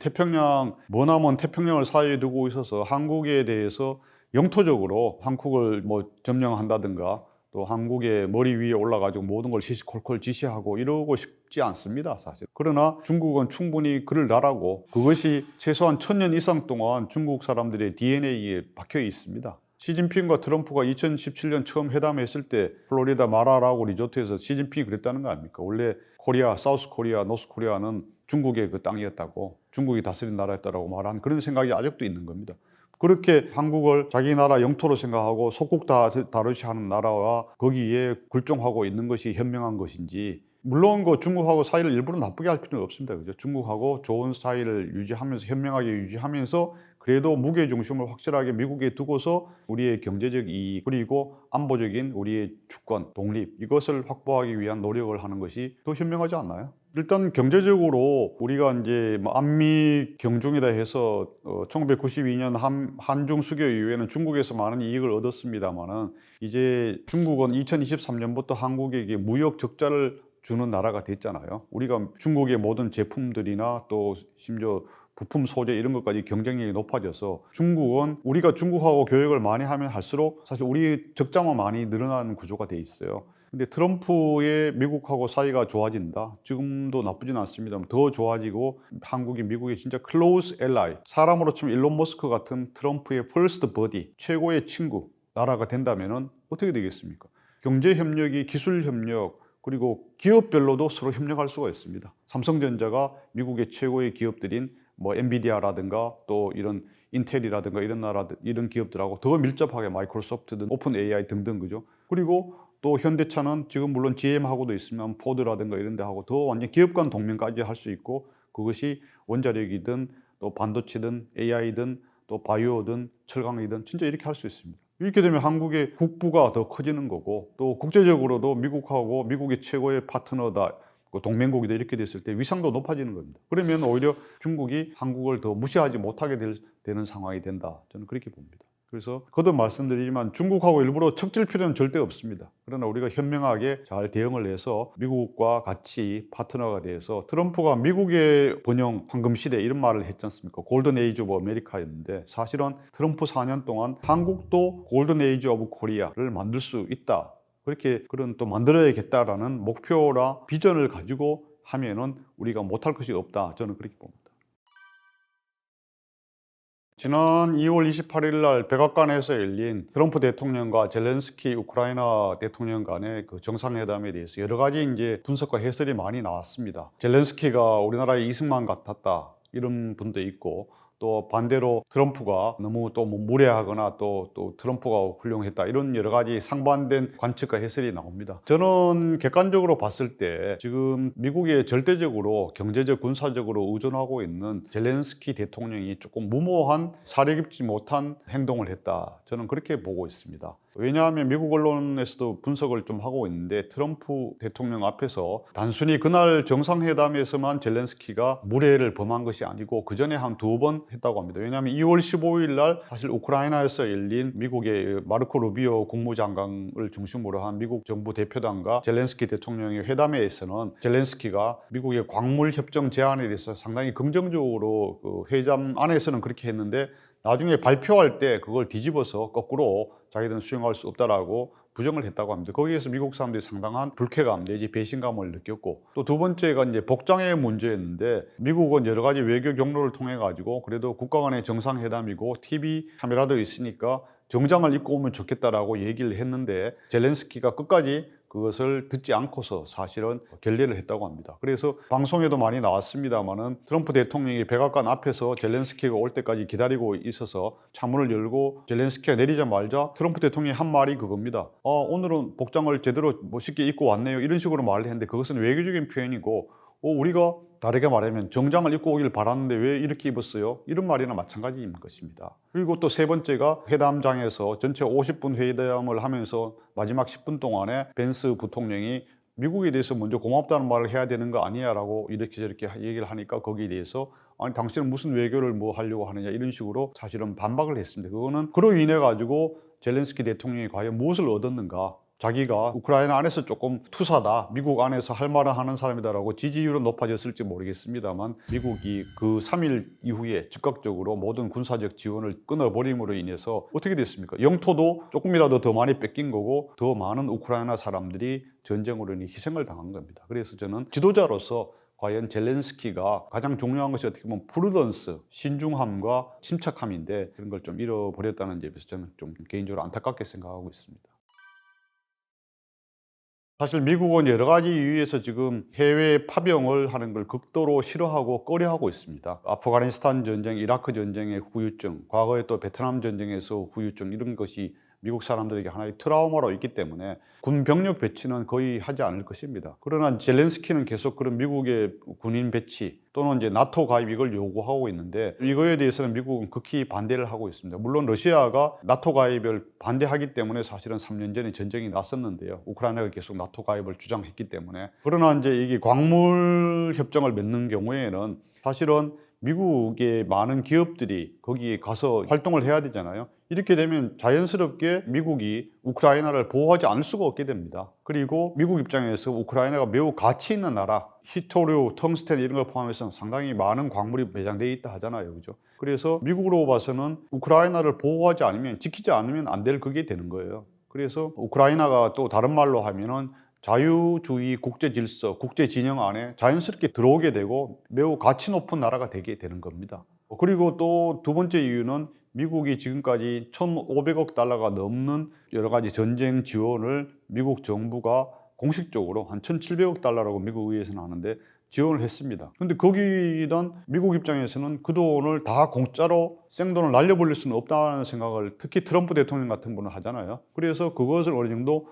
머나먼 태평양을 사이에 두고 있어서 한국에 대해서 영토적으로 한국을 뭐 점령한다든가 또 한국의 머리 위에 올라가지고 모든 걸 시시콜콜 지시하고 이러고 싶지 않습니다, 사실. 그러나 중국은 충분히 그럴 나라고 그것이 최소한 1000년 이상 동안 중국 사람들의 DNA에 박혀 있습니다. 시진핑과 트럼프가 2017년 처음 회담했을 때 플로리다 마라라고 리조트에서 시진핑이 그랬다는 거 아닙니까? 원래 코리아, 사우스 코리아, 노스 코리아는 중국의 그 땅이었다고 중국이 다스린 나라였다고 말한 그런 생각이 아직도 있는 겁니다. 그렇게 한국을 자기 나라 영토로 생각하고 속국 다르시 하는 나라와 거기에 굴종하고 있는 것이 현명한 것인지 물론 그 중국하고 사이를 일부러 나쁘게 할 필요는 없습니다. 그죠? 중국하고 좋은 사이를 유지하면서 현명하게 유지하면서 그래도 무게 중심을 확실하게 미국에 두고서 우리의 경제적 이익 그리고 안보적인 우리의 주권, 독립 이것을 확보하기 위한 노력을 하는 것이 더 현명하지 않나요? 일단 경제적으로 우리가 이제 뭐 안미 경중이다 해서 1992년 한중 수교 이후에는 중국에서 많은 이익을 얻었습니다만은 이제 중국은 2023년부터 한국에게 무역 적자를 주는 나라가 됐잖아요. 우리가 중국의 모든 제품들이나 또 심지어 부품 소재 이런 것까지 경쟁력이 높아져서 중국은 우리가 중국하고 교역을 많이 하면 할수록 사실 우리 적자만 많이 늘어나는 구조가 돼 있어요. 근데 트럼프의 미국하고 사이가 좋아진다. 지금도 나쁘진 않습니다만 더 좋아지고 한국이 미국의 진짜 클로즈 엘라이 사람으로 치면 일론 머스크 같은 트럼프의 퍼스트 버디 최고의 친구 나라가 된다면 어떻게 되겠습니까? 경제 협력이 기술 협력 그리고 기업별로도 서로 협력할 수가 있습니다. 삼성전자가 미국의 최고의 기업들인 뭐 엔비디아라든가 또 이런 인텔이라든가 이런 기업들하고 더 밀접하게 마이크로소프트든 오픈 AI 등등 그죠? 그리고 또 현대차는 지금 물론 GM하고도 있으면 포드라든가 이런 데 하고 더 완전 기업 간 동맹까지 할 수 있고 그것이 원자력이든 또 반도체든 AI든 또 바이오든 철강이든 진짜 이렇게 할 수 있습니다. 이렇게 되면 한국의 국부가 더 커지는 거고 또 국제적으로도 미국하고 미국의 최고의 파트너다 동맹국이다 이렇게 됐을 때 위상도 높아지는 겁니다. 그러면 오히려 중국이 한국을 더 무시하지 못하게 되는 상황이 된다. 저는 그렇게 봅니다. 그래서 거듭 말씀드리지만 중국하고 일부러 척질 필요는 절대 없습니다. 그러나 우리가 현명하게 잘 대응을 해서 미국과 같이 파트너가 돼서, 트럼프가 미국의 번영 황금시대 이런 말을 했지 않습니까? 골든 에이지 오브 아메리카였는데, 사실은 트럼프 4년 동안 한국도 골든 에이지 오브 코리아를 만들 수 있다, 그렇게 그런 또 만들어야겠다라는 목표라 비전을 가지고 하면은 우리가 못할 것이 없다, 저는 그렇게 봅니다. 지난 2월 28일 날 백악관에서 열린 트럼프 대통령과 젤렌스키 우크라이나 대통령 간의 그 정상회담에 대해서 여러 가지 이제 분석과 해설이 많이 나왔습니다. 젤렌스키가 우리나라의 이승만 같았다, 이런 분도 있고, 또 반대로 트럼프가 너무 또 무례하거나 또 트럼프가 훌륭했다, 이런 여러 가지 상반된 관측과 해설이 나옵니다. 저는 객관적으로 봤을 때 지금 미국에 절대적으로 경제적 군사적으로 의존하고 있는 젤렌스키 대통령이 조금 무모한 사려 깊지 못한 행동을 했다, 저는 그렇게 보고 있습니다. 왜냐하면 미국 언론에서도 분석을 좀 하고 있는데, 트럼프 대통령 앞에서 단순히 그날 정상회담에서만 젤렌스키가 무례를 범한 것이 아니고 그 전에 한 2번 했다고 합니다. 왜냐하면 2월 15일 날 사실 우크라이나에서 열린 미국의 마르코 루비오 국무장관을 중심으로 한 미국 정부 대표단과 젤렌스키 대통령의 회담에서는 젤렌스키가 미국의 광물 협정 제안에 대해서 상당히 긍정적으로 그 회담 안에서는 그렇게 했는데, 나중에 발표할 때 그걸 뒤집어서 거꾸로 자기들은 수용할 수 없다라고 부정을 했다고 합니다. 거기에서 미국 사람들이 상당한 불쾌감 내지 배신감을 느꼈고, 또 두 번째가 이제 복장의 문제였는데, 미국은 여러 가지 외교 경로를 통해 가지고 그래도 국가 간의 정상회담이고 TV 카메라도 있으니까 정장을 입고 오면 좋겠다라고 얘기를 했는데, 젤렌스키가 끝까지 그것을 듣지 않고서 사실은 결례를 했다고 합니다. 그래서 방송에도 많이 나왔습니다만은, 트럼프 대통령이 백악관 앞에서 젤렌스키가 올 때까지 기다리고 있어서 창문을 열고 젤렌스키가 내리자마자 트럼프 대통령이 한 말이 그겁니다. 오늘은 복장을 제대로 멋있게 입고 왔네요, 이런 식으로 말을 했는데, 그것은 외교적인 표현이고, 우리가 다르게 말하면 정장을 입고 오길 바랐는데 왜 이렇게 입었어요? 이런 말이나 마찬가지인 것입니다. 그리고 또 세 번째가 회담장에서 전체 50분 회담을 하면서 마지막 10분 동안에 벤스 부통령이 미국에 대해서 먼저 고맙다는 말을 해야 되는 거 아니야 라고 이렇게 저렇게 얘기를 하니까, 거기에 대해서 아니 당신은 무슨 외교를 뭐 하려고 하느냐, 이런 식으로 사실은 반박을 했습니다. 그거는 그로 인해 가지고 젤렌스키 대통령이 과연 무엇을 얻었는가, 자기가 우크라이나 안에서 조금 투사다, 미국 안에서 할 말을 하는 사람이다라고 지지율은 높아졌을지 모르겠습니다만, 미국이 그 3일 이후에 즉각적으로 모든 군사적 지원을 끊어버림으로 인해서 어떻게 됐습니까? 영토도 조금이라도 더 많이 뺏긴 거고, 더 많은 우크라이나 사람들이 전쟁으로 인해 희생을 당한 겁니다. 그래서 저는 지도자로서 과연 젤렌스키가 가장 중요한 것이 어떻게 보면 프루던스, 신중함과 침착함인데, 그런 걸 좀 잃어버렸다는 점에서 저는 좀 개인적으로 안타깝게 생각하고 있습니다. 사실 미국은 여러 가지 이유에서 지금 해외 파병을 하는 걸 극도로 싫어하고 꺼려하고 있습니다. 아프가니스탄 전쟁, 이라크 전쟁의 후유증, 과거에 또 베트남 전쟁에서 후유증, 이런 것이 미국 사람들에게 하나의 트라우마로 있기 때문에 군 병력 배치는 거의 하지 않을 것입니다. 그러나 젤렌스키는 계속 그런 미국의 군인 배치 또는 이제 나토 가입, 이걸 요구하고 있는데, 이거에 대해서는 미국은 극히 반대를 하고 있습니다. 물론 러시아가 나토 가입을 반대하기 때문에 사실은 3년 전에 전쟁이 났었는데요. 우크라이나가 계속 나토 가입을 주장했기 때문에. 그러나 이제 이게 광물 협정을 맺는 경우에는 사실은 미국의 많은 기업들이 거기에 가서 활동을 해야 되잖아요. 이렇게 되면 자연스럽게 미국이 우크라이나를 보호하지 않을 수가 없게 됩니다. 그리고 미국 입장에서 우크라이나가 매우 가치 있는 나라, 히토류, 텅스텐 이런 걸 포함해서 상당히 많은 광물이 매장되어 있다 하잖아요. 그죠? 그래서 미국으로 봐서는 우크라이나를 보호하지 않으면, 지키지 않으면 안 될 그게 되는 거예요. 그래서 우크라이나가 또 다른 말로 하면은 자유주의 국제 질서, 국제 진영 안에 자연스럽게 들어오게 되고 매우 가치 높은 나라가 되게 되는 겁니다. 그리고 또 두 번째 이유는, 미국이 지금까지 1,500억 달러가 넘는 여러 가지 전쟁 지원을 미국 정부가 공식적으로 한 1,700억 달러라고 미국 의회에서는 하는데 지원을 했습니다. 그런데 거기는 미국 입장에서는 그 돈을 다 공짜로 생돈을 날려버릴 수는 없다는 생각을 특히 트럼프 대통령 같은 분은 하잖아요. 그래서 그것을 어느 정도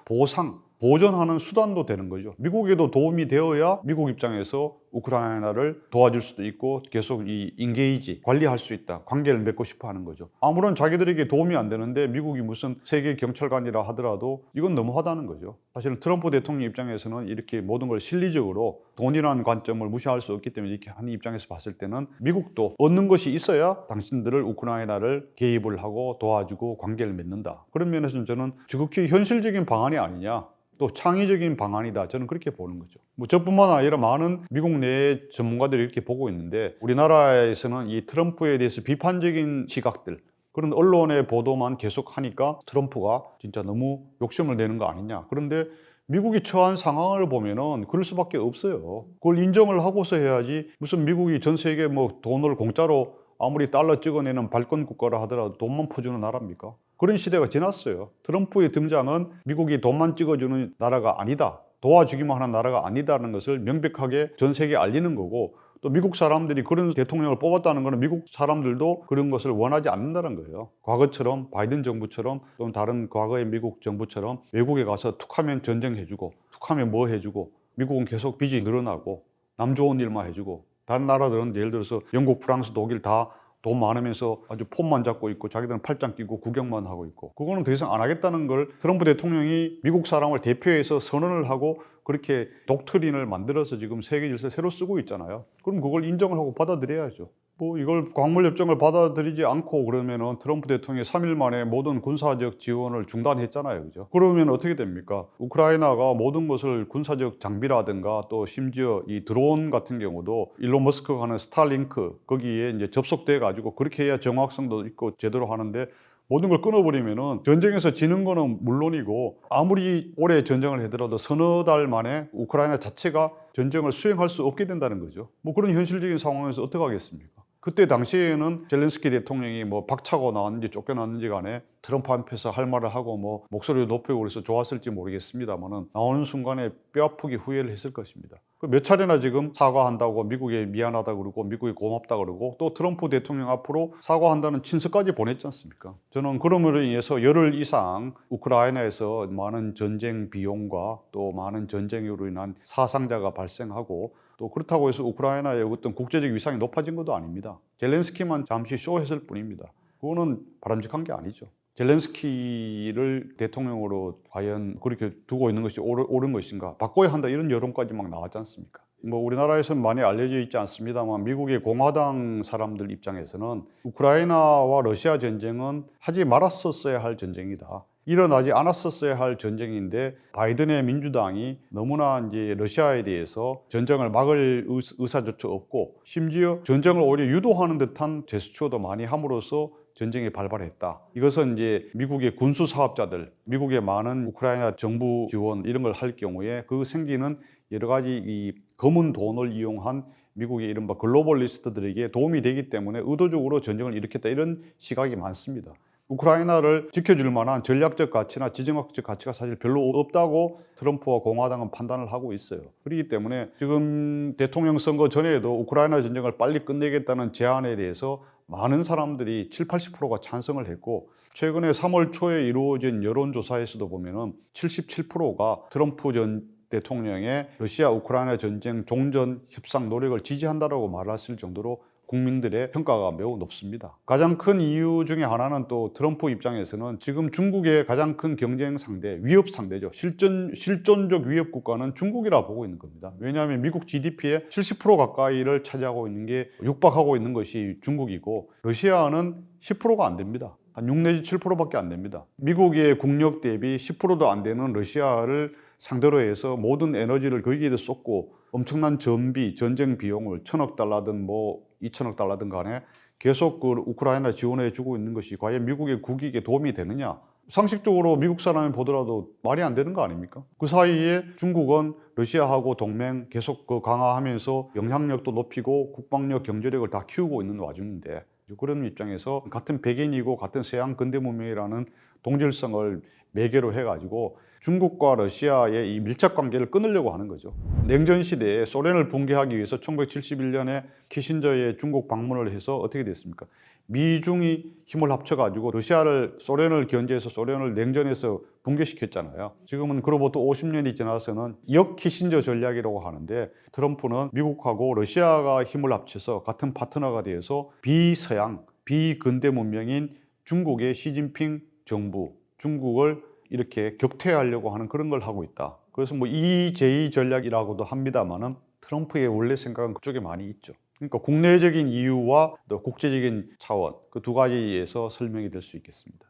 보존하는 수단도 되는 거죠. 미국에도 도움이 되어야 미국 입장에서 우크라이나를 도와줄 수도 있고 계속 이 인게이지 관리할 수 있다. 관계를 맺고 싶어 하는 거죠. 아무런 자기들에게 도움이 안 되는데 미국이 무슨 세계 경찰관이라 하더라도 이건 너무하다는 거죠. 사실은 트럼프 대통령 입장에서는 이렇게 모든 걸 실리적으로 돈이라는 관점을 무시할 수 없기 때문에 이렇게 하는 입장에서 봤을 때는 미국도 얻는 것이 있어야 당신들을 우크라이나를 개입을 하고 도와주고 관계를 맺는다. 그런 면에서는 저는 지극히 현실적인 방안이 아니냐. 또 창의적인 방안이다. 저는 그렇게 보는 거죠. 뭐 저뿐만 아니라 많은 미국 내 전문가들이 이렇게 보고 있는데 우리나라에서는 이 트럼프에 대해서 비판적인 시각들 그런 언론의 보도만 계속 하니까 트럼프가 진짜 너무 욕심을 내는 거 아니냐. 그런데 미국이 처한 상황을 보면은 그럴 수밖에 없어요. 그걸 인정을 하고서 해야지 무슨 미국이 전 세계 뭐 돈을 공짜로 아무리 달러 찍어내는 발권 국가라 하더라도 돈만 퍼주는 나라입니까? 그런 시대가 지났어요. 트럼프의 등장은 미국이 돈만 찍어주는 나라가 아니다. 도와주기만 하는 나라가 아니다라는 것을 명백하게 전 세계에 알리는 거고 또 미국 사람들이 그런 대통령을 뽑았다는 것은 미국 사람들도 그런 것을 원하지 않는다는 거예요. 과거처럼 바이든 정부처럼 또는 다른 과거의 미국 정부처럼 외국에 가서 툭하면 전쟁해주고 툭하면 뭐 해주고 미국은 계속 빚이 늘어나고 남 좋은 일만 해주고 다른 나라들은 예를 들어서 영국, 프랑스, 독일 다 돈 많으면서 아주 폰만 잡고 있고 자기들은 팔짱 끼고 구경만 하고 있고 그거는 더 이상 안 하겠다는 걸 트럼프 대통령이 미국 사람을 대표해서 선언을 하고 그렇게 독트린을 만들어서 지금 세계 질서 새로 쓰고 있잖아요. 그럼 그걸 인정을 하고 받아들여야죠. 뭐 이걸 광물 협정을 받아들이지 않고 그러면은 트럼프 대통령이 3일 만에 모든 군사적 지원을 중단했잖아요. 그죠? 그러면 어떻게 됩니까? 우크라이나가 모든 것을 군사적 장비라든가 또 심지어 이 드론 같은 경우도 일론 머스크가 하는 스타링크 거기에 이제 접속돼 가지고 그렇게 해야 정확성도 있고 제대로 하는데 모든 걸 끊어버리면은 전쟁에서 지는 거는 물론이고 아무리 오래 전쟁을 하더라도 서너 달 만에 우크라이나 자체가 전쟁을 수행할 수 없게 된다는 거죠. 뭐 그런 현실적인 상황에서 어떻게 하겠습니까? 그때 당시에는 젤렌스키 대통령이 뭐 박차고 나왔는지 쫓겨났는지 간에 트럼프 앞에서 할 말을 하고 뭐 목소리를 높이고 그래서 좋았을지 모르겠습니다만은 나오는 순간에 뼈아프게 후회를 했을 것입니다. 몇 차례나 지금 사과한다고 미국에 미안하다 그러고 미국에 고맙다 그러고 또 트럼프 대통령 앞으로 사과한다는 친서까지 보냈지 않습니까? 저는 그럼으로 인해서 열흘 이상 우크라이나에서 많은 전쟁 비용과 또 많은 전쟁으로 인한 사상자가 발생하고 또 그렇다고 해서 우크라이나의 어떤 국제적 위상이 높아진 것도 아닙니다. 젤렌스키만 잠시 쇼했을 뿐입니다. 그거는 바람직한 게 아니죠. 젤렌스키를 대통령으로 과연 그렇게 두고 있는 것이 옳은 것인가? 바꿔야 한다 이런 여론까지 막 나왔지 않습니까? 뭐 우리나라에서는 많이 알려져 있지 않습니다만 미국의 공화당 사람들 입장에서는 우크라이나와 러시아 전쟁은 하지 말았었어야 할 전쟁이다. 일어나지 않았었어야 할 전쟁인데 바이든의 민주당이 너무나 이제 러시아에 대해서 전쟁을 막을 의사조차 없고 심지어 전쟁을 오히려 유도하는 듯한 제스처도 많이 함으로써 전쟁이 발발했다. 이것은 이제 미국의 군수 사업자들, 미국의 많은 우크라이나 정부 지원 이런 걸 할 경우에 그 생기는 여러 가지 이 검은 돈을 이용한 미국의 이른바 글로벌리스트들에게 도움이 되기 때문에 의도적으로 전쟁을 일으켰다 이런 시각이 많습니다. 우크라이나를 지켜줄 만한 전략적 가치나 지정학적 가치가 사실 별로 없다고 트럼프와 공화당은 판단을 하고 있어요. 그렇기 때문에 지금 대통령 선거 전에도 우크라이나 전쟁을 빨리 끝내겠다는 제안에 대해서 많은 사람들이 70~80%가 찬성을 했고 최근에 3월 초에 이루어진 여론조사에서도 보면은 77%가 트럼프 전 대통령의 러시아 우크라이나 전쟁 종전 협상 노력을 지지한다라고 말했을 정도로 국민들의 평가가 매우 높습니다. 가장 큰 이유 중에 하나는 또 트럼프 입장에서는 지금 중국의 가장 큰 경쟁 상대, 위협 상대죠. 실존적 위협 국가는 중국이라 보고 있는 겁니다. 왜냐하면 미국 GDP의 70% 가까이를 차지하고 있는 게 육박하고 있는 것이 중국이고 러시아는 10%가 안 됩니다. 한 6 내지 7%밖에 안 됩니다. 미국의 국력 대비 10%도 안 되는 러시아를 상대로 해서 모든 에너지를 거기에 쏟고 엄청난 전비, 전쟁 비용을 1,000억 달러든 뭐 2,000억 달러든 간에 계속 그 우크라이나 지원해 주고 있는 것이 과연 미국의 국익에 도움이 되느냐? 상식적으로 미국 사람이 보더라도 말이 안 되는 거 아닙니까? 그 사이에 중국은 러시아하고 동맹 계속 그 강화하면서 영향력도 높이고 국방력, 경제력을 다 키우고 있는 와중인데 그런 입장에서 같은 백인이고 같은 서양 근대 문명이라는 동질성을 매개로 해가지고 중국과 러시아의 이 밀착 관계를 끊으려고 하는 거죠. 냉전 시대에 소련을 붕괴하기 위해서 1971년에 키신저의 중국 방문을 해서 어떻게 됐습니까? 미중이 힘을 합쳐가지고 소련을 견제해서 소련을 냉전에서 붕괴시켰잖아요. 지금은 그로부터 50년이 지나서는 역키신저 전략이라고 하는데, 트럼프는 미국하고 러시아가 힘을 합쳐서 같은 파트너가 되어서 비서양, 비근대 문명인 중국의 시진핑 정부, 중국을 이렇게 격퇴하려고 하는 그런 걸 하고 있다. 그래서 뭐 EJ 전략이라고도 합니다만은 트럼프의 원래 생각은 그쪽에 많이 있죠. 그러니까 국내적인 이유와 또 국제적인 차원, 그 두 가지에서 설명이 될 수 있겠습니다.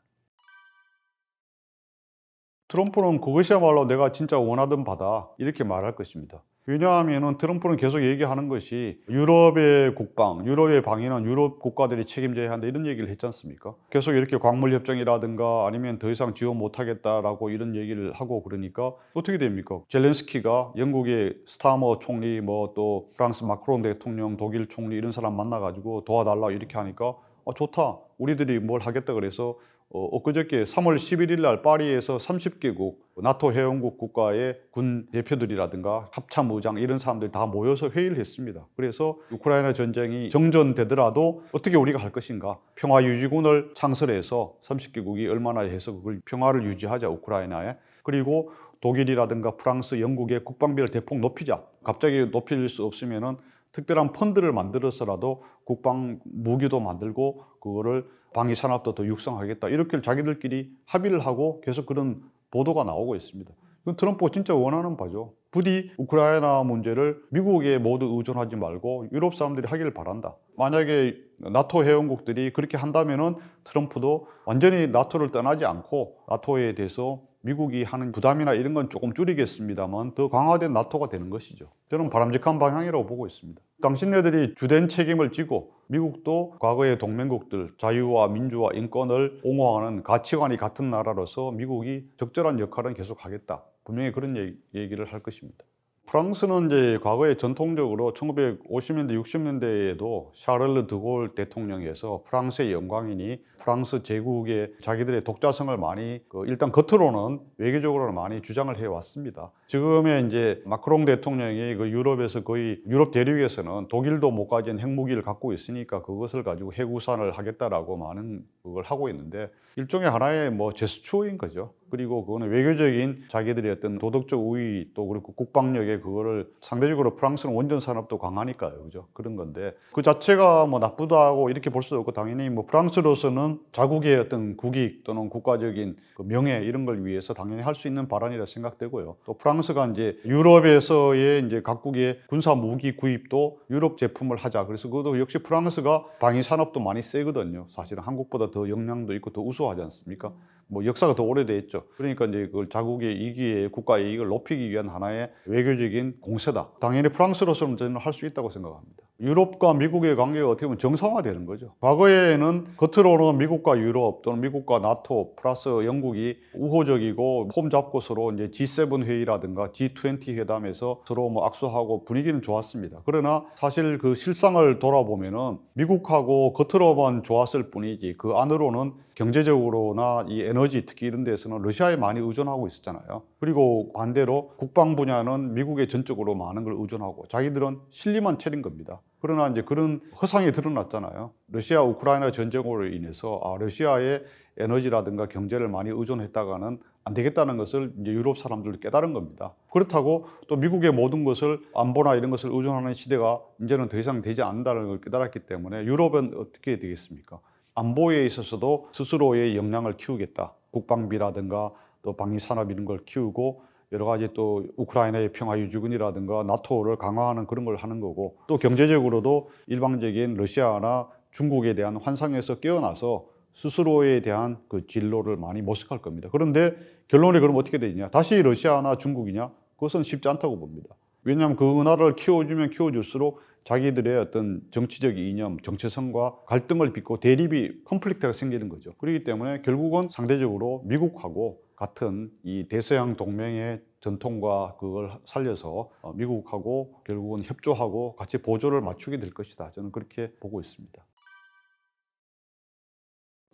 트럼프는 그것이야말로 내가 진짜 원하던 바다 이렇게 말할 것입니다. 왜냐하면 트럼프는 계속 얘기하는 것이 유럽의 국방, 유럽의 방위는 유럽 국가들이 책임져야 한다 이런 얘기를 했지 않습니까? 계속 이렇게 광물 협정이라든가 아니면 더 이상 지원 못하겠다라고 이런 얘기를 하고 그러니까 어떻게 됩니까? 젤렌스키가 영국의 스타머 총리, 뭐 또 프랑스 마크롱 대통령, 독일 총리 이런 사람 만나가지고 도와달라 이렇게 하니까 좋다. 우리들이 뭘 하겠다 그래서 엊그저께 3월 11일 날 파리에서 30개국 나토 회원국 국가의 군 대표들이라든가 합참의장 이런 사람들이 다 모여서 회의를 했습니다. 그래서 우크라이나 전쟁이 정전되더라도 어떻게 우리가 할 것인가, 평화유지군을 창설해서 30개국이 얼마나 해서 그걸 평화를 유지하자 우크라이나에. 그리고 독일이라든가 프랑스, 영국의 국방비를 대폭 높이자. 갑자기 높일 수 없으면은 특별한 펀드를 만들어서라도 국방 무기도 만들고 그거를 방위 산업도 더 육성하겠다. 이렇게 자기들끼리 합의를 하고 계속 그런 보도가 나오고 있습니다. 이건 트럼프가 진짜 원하는 바죠. 부디 우크라이나 문제를 미국에 모두 의존하지 말고 유럽 사람들이 하기를 바란다. 만약에 나토 회원국들이 그렇게 한다면은 트럼프도 완전히 나토를 떠나지 않고 나토에 대해서 미국이 하는 부담이나 이런 건 조금 줄이겠습니다만 더 강화된 나토가 되는 것이죠. 저는 바람직한 방향이라고 보고 있습니다. 당신네들이 주된 책임을 지고 미국도 과거의 동맹국들 자유와 민주와 인권을 옹호하는 가치관이 같은 나라로서 미국이 적절한 역할은 계속하겠다. 분명히 그런 얘기를 할 것입니다. 프랑스는 이제 과거에 전통적으로 1950년대, 60년대에도 샤를르 드골 대통령에서 프랑스의 영광이니 프랑스 제국의 자기들의 독자성을 많이 일단 겉으로는 외교적으로는 많이 주장을 해왔습니다. 지금의 이제 마크롱 대통령이 그 유럽에서 거의 유럽 대륙에서는 독일도 못 가진 핵무기를 갖고 있으니까 그것을 가지고 핵우산을 하겠다라고 많은 그걸 하고 있는데 일종의 하나의 뭐 제스처인 거죠. 그리고 그거는 외교적인 자기들의 어떤 도덕적 우위 또 그리고 국방력의 그거를 상대적으로 프랑스는 원전 산업도 강하니까요. 그죠? 그런 건데 그 자체가 뭐 나쁘다고 이렇게 볼 수도 없고 당연히 뭐 프랑스로서는 자국의 어떤 국익 또는 국가적인 그 명예 이런 걸 위해서 당연히 할 수 있는 발언이라 생각되고요. 또 프랑스가 이제 유럽에서의 이제 각국의 군사 무기 구입도 유럽 제품을 하자. 그래서 그것도 역시 프랑스가 방위 산업도 많이 세거든요. 사실은 한국보다 더 역량도 있고 더 우수하지 않습니까? 뭐 역사가 더 오래됐죠. 그러니까 이제 그걸 자국의 이익에 국가의 이익을 높이기 위한 하나의 외교적인 공세다. 당연히 프랑스로서는 저는 할 수 있다고 생각합니다. 유럽과 미국의 관계가 어떻게 보면 정상화되는 거죠. 과거에는 겉으로는 미국과 유럽 또는 미국과 나토 플러스 영국이 우호적이고 폼 잡고 서로 이제 G7 회의라든가 G20 회담에서 서로 뭐 악수하고 분위기는 좋았습니다. 그러나 사실 그 실상을 돌아보면은 미국하고 겉으로만 좋았을 뿐이지 그 안으로는 경제적으로나 이 에너지 특히 이런 데서는 러시아에 많이 의존하고 있었잖아요. 그리고 반대로 국방 분야는 미국에 전적으로 많은 걸 의존하고 자기들은 실리만 차린 겁니다. 그러나 이제 그런 허상이 드러났잖아요. 러시아 우크라이나 전쟁으로 인해서 러시아의 에너지라든가 경제를 많이 의존했다가는 안 되겠다는 것을 이제 유럽 사람들도 깨달은 겁니다. 그렇다고 또 미국의 모든 것을 안보나 이런 것을 의존하는 시대가 이제는 더 이상 되지 않는다는 걸 깨달았기 때문에 유럽은 어떻게 되겠습니까? 안보에 있어서도 스스로의 역량을 키우겠다. 국방비라든가 또 방위 산업 이런 걸 키우고 여러 가지 또 우크라이나의 평화유지군이라든가 나토를 강화하는 그런 걸 하는 거고 또 경제적으로도 일방적인 러시아나 중국에 대한 환상에서 깨어나서 스스로에 대한 그 진로를 많이 모색할 겁니다. 그런데 결론이 그럼 어떻게 되느냐? 다시 러시아나 중국이냐? 그것은 쉽지 않다고 봅니다. 왜냐하면 그 나라를 키워주면 키워줄수록 자기들의 어떤 정치적 이념, 정체성과 갈등을 빚고 대립이 컨플릭트가 생기는 거죠. 그렇기 때문에 결국은 상대적으로 미국하고 같은 이 대서양 동맹의 전통과 그걸 살려서 미국하고 결국은 협조하고 같이 보조를 맞추게 될 것이다. 저는 그렇게 보고 있습니다.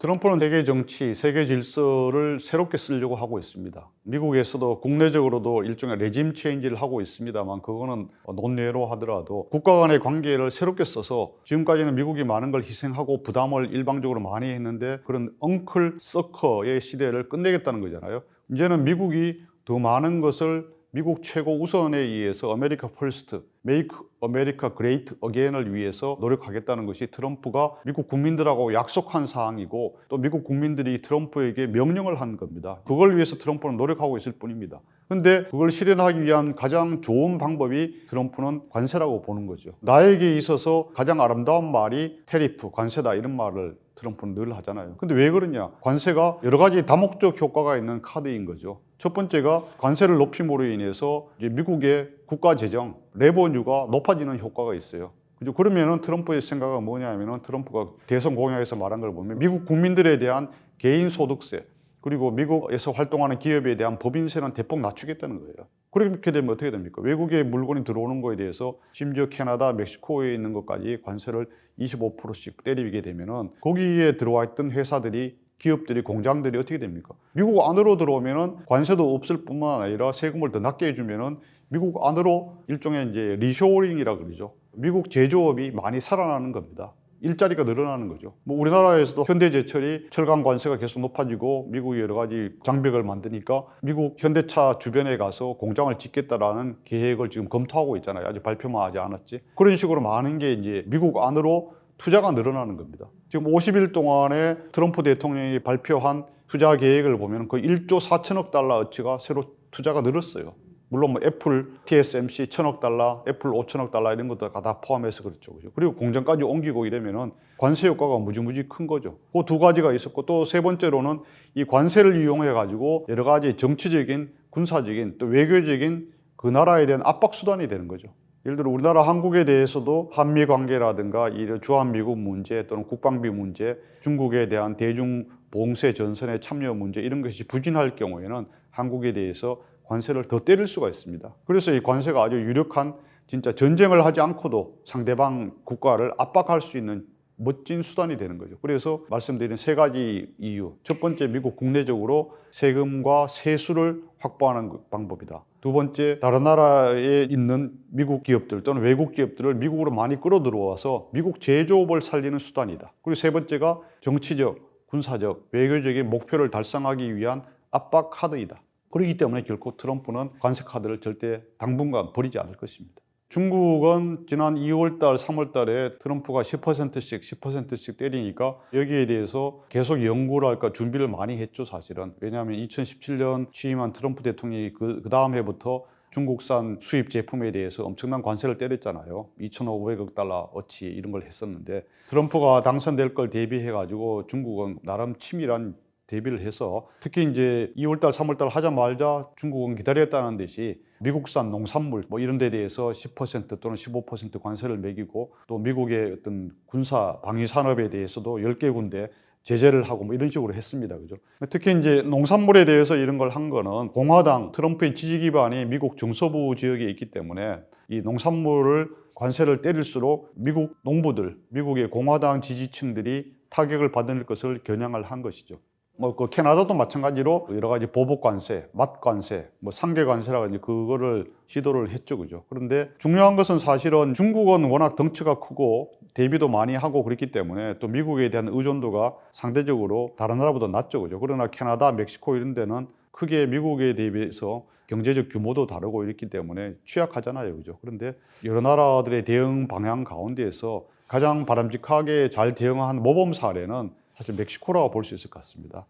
트럼프는 세계 정치, 세계 질서를 새롭게 쓰려고 하고 있습니다. 미국에서도 국내적으로도 일종의 레짐 체인지를 하고 있습니다만 그거는 논외로 하더라도 국가 간의 관계를 새롭게 써서 지금까지는 미국이 많은 걸 희생하고 부담을 일방적으로 많이 했는데 그런 엉클 서커의 시대를 끝내겠다는 거잖아요. 이제는 미국이 더 많은 것을 미국 최고 우선에 의해서 아메리카 퍼스트, 메이크 아메리카 그레이트 어게인을 위해서 노력하겠다는 것이 트럼프가 미국 국민들하고 약속한 사항이고 또 미국 국민들이 트럼프에게 명령을 한 겁니다. 그걸 위해서 트럼프는 노력하고 있을 뿐입니다. 그런데 그걸 실현하기 위한 가장 좋은 방법이 트럼프는 관세라고 보는 거죠. 나에게 있어서 가장 아름다운 말이 테리프, 관세다 이런 말을 트럼프는 늘 하잖아요. 근데 왜 그러냐? 관세가 여러 가지 다목적 효과가 있는 카드인 거죠. 첫 번째가 관세를 높임으로 인해서 이제 미국의 국가 재정, 레버뉴가 높아지는 효과가 있어요. 그죠? 그러면은 트럼프의 생각은 뭐냐면은 트럼프가 대선 공약에서 말한 걸 보면 미국 국민들에 대한 개인 소득세, 그리고 미국에서 활동하는 기업에 대한 법인세는 대폭 낮추겠다는 거예요. 그렇게 되면 어떻게 됩니까? 외국의 물건이 들어오는 거에 대해서 심지어 캐나다, 멕시코에 있는 것까지 관세를 25%씩 때리게 되면은 거기에 들어와 있던 회사들이 기업들이 공장들이 어떻게 됩니까? 미국 안으로 들어오면은 관세도 없을 뿐만 아니라 세금을 더 낮게 해주면은 미국 안으로 일종의 이제 리쇼어링이라 그러죠. 미국 제조업이 많이 살아나는 겁니다. 일자리가 늘어나는 거죠. 뭐 우리나라에서도 현대제철이 철강 관세가 계속 높아지고 미국이 여러 가지 장벽을 만드니까 미국 현대차 주변에 가서 공장을 짓겠다라는 계획을 지금 검토하고 있잖아요. 아직 발표만 하지 않았지. 그런 식으로 많은 게 이제 미국 안으로 투자가 늘어나는 겁니다. 지금 50일 동안에 트럼프 대통령이 발표한 투자 계획을 보면 거의 1조 4천억 달러어치가 새로 투자가 늘었어요. 물론 뭐 애플, TSMC 1,000억 달러, 애플 5천억 달러 이런 것도 다 포함해서 그렇죠. 그리고 공장까지 옮기고 이러면은 관세 효과가 무지무지 큰 거죠. 그 두 가지가 있었고 또 세 번째로는 이 관세를 이용해 가지고 여러 가지 정치적인, 군사적인 또 외교적인 그 나라에 대한 압박 수단이 되는 거죠. 예를 들어 우리나라 한국에 대해서도 한미 관계라든가 이 주한미군 문제 또는 국방비 문제, 중국에 대한 대중 봉쇄 전선의 참여 문제 이런 것이 부진할 경우에는 한국에 대해서 관세를 더 때릴 수가 있습니다. 그래서 이 관세가 아주 유력한 진짜 전쟁을 하지 않고도 상대방 국가를 압박할 수 있는 멋진 수단이 되는 거죠. 그래서 말씀드린 세 가지 이유. 첫 번째, 미국 국내적으로 세금과 세수를 확보하는 방법이다. 두 번째, 다른 나라에 있는 미국 기업들 또는 외국 기업들을 미국으로 많이 끌어들어와서 미국 제조업을 살리는 수단이다. 그리고 세 번째가 정치적, 군사적, 외교적인 목표를 달성하기 위한 압박 카드이다. 그렇기 때문에 결코 트럼프는 관세 카드를 절대 당분간 버리지 않을 것입니다. 중국은 지난 2월달, 3월달에 트럼프가 10%씩 때리니까 여기에 대해서 계속 연구를 할까 준비를 많이 했죠, 사실은. 왜냐하면 2017년 취임한 트럼프 대통령이 그 다음 해부터 중국산 수입 제품에 대해서 엄청난 관세를 때렸잖아요. 2,500억 달러어치 이런 걸 했었는데 트럼프가 당선될 걸 대비해가지고 중국은 나름 치밀한 대비를 해서 특히 이제 2월달, 3월달 하자마자 중국은 기다렸다는 듯이 미국산 농산물 뭐 이런 데 대해서 10% 또는 15% 관세를 매기고 또 미국의 어떤 군사 방위 산업에 대해서도 10개 군데 제재를 하고 뭐 이런 식으로 했습니다. 그죠? 특히 이제 농산물에 대해서 이런 걸 한 거는 공화당 트럼프의 지지 기반이 미국 중서부 지역에 있기 때문에 이 농산물을 관세를 때릴수록 미국 농부들, 미국의 공화당 지지층들이 타격을 받을 것을 겨냥을 한 것이죠. 뭐 그 캐나다도 마찬가지로 여러 가지 보복 관세, 맛 관세, 뭐 상계 관세라고 이제 그거를 시도를 했죠, 그죠? 그런데 중요한 것은 사실은 중국은 워낙 덩치가 크고 대비도 많이 하고 그랬기 때문에 또 미국에 대한 의존도가 상대적으로 다른 나라보다 낮죠, 그죠? 그러나 캐나다, 멕시코 이런 데는 크게 미국에 대비해서 경제적 규모도 다르고 이렇기 때문에 취약하잖아요, 그죠? 그런데 여러 나라들의 대응 방향 가운데에서 가장 바람직하게 잘 대응한 모범 사례는 사실 멕시코라고 볼 수 있을 것 같습니다.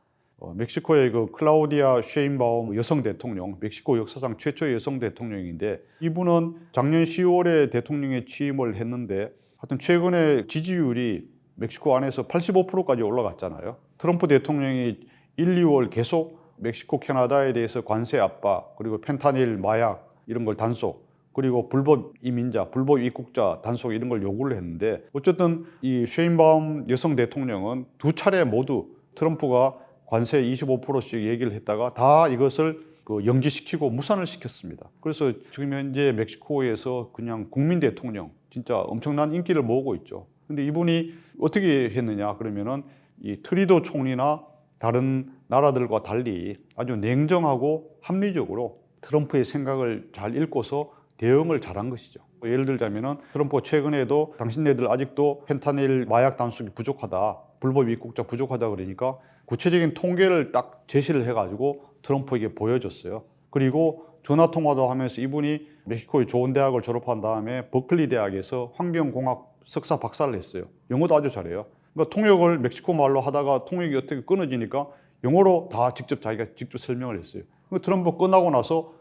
멕시코의 그 클라우디아 쉐인바움 여성 대통령, 멕시코 역사상 최초의 여성 대통령인데 이분은 작년 10월에 대통령에 취임을 했는데 하여튼 최근에 지지율이 멕시코 안에서 85%까지 올라갔잖아요. 트럼프 대통령이 1, 2월 계속 멕시코, 캐나다에 대해서 관세 압박, 그리고 펜타닐, 마약 이런 걸 단속, 그리고 불법 이민자, 불법 입국자 단속 이런 걸 요구를 했는데 어쨌든 이 쉐인바움 여성 대통령은 두 차례 모두 트럼프가 관세 25%씩 얘기를 했다가 다 이것을 연기시키고 무산을 시켰습니다. 그래서 지금 현재 멕시코에서 그냥 국민 대통령 진짜 엄청난 인기를 모으고 있죠. 근데 이분이 어떻게 했느냐 그러면은 이 트리도 총리나 다른 나라들과 달리 아주 냉정하고 합리적으로 트럼프의 생각을 잘 읽고서 대응을 잘한 것이죠. 예를 들자면은 트럼프가 최근에도 당신네들 아직도 펜타닐 마약 단속이 부족하다, 불법 입국자 부족하다 그러니까 구체적인 통계를 딱 제시를 해가지고 트럼프에게 보여줬어요. 그리고 전화 통화도 하면서 이분이 멕시코의 좋은 대학을 졸업한 다음에 버클리 대학에서 환경공학 석사 박사를 했어요. 영어도 아주 잘해요. 그러니까 통역을 멕시코 말로 하다가 통역이 어떻게 끊어지니까 영어로 다 자기가 직접 설명을 했어요. 트럼프 끝나고 나서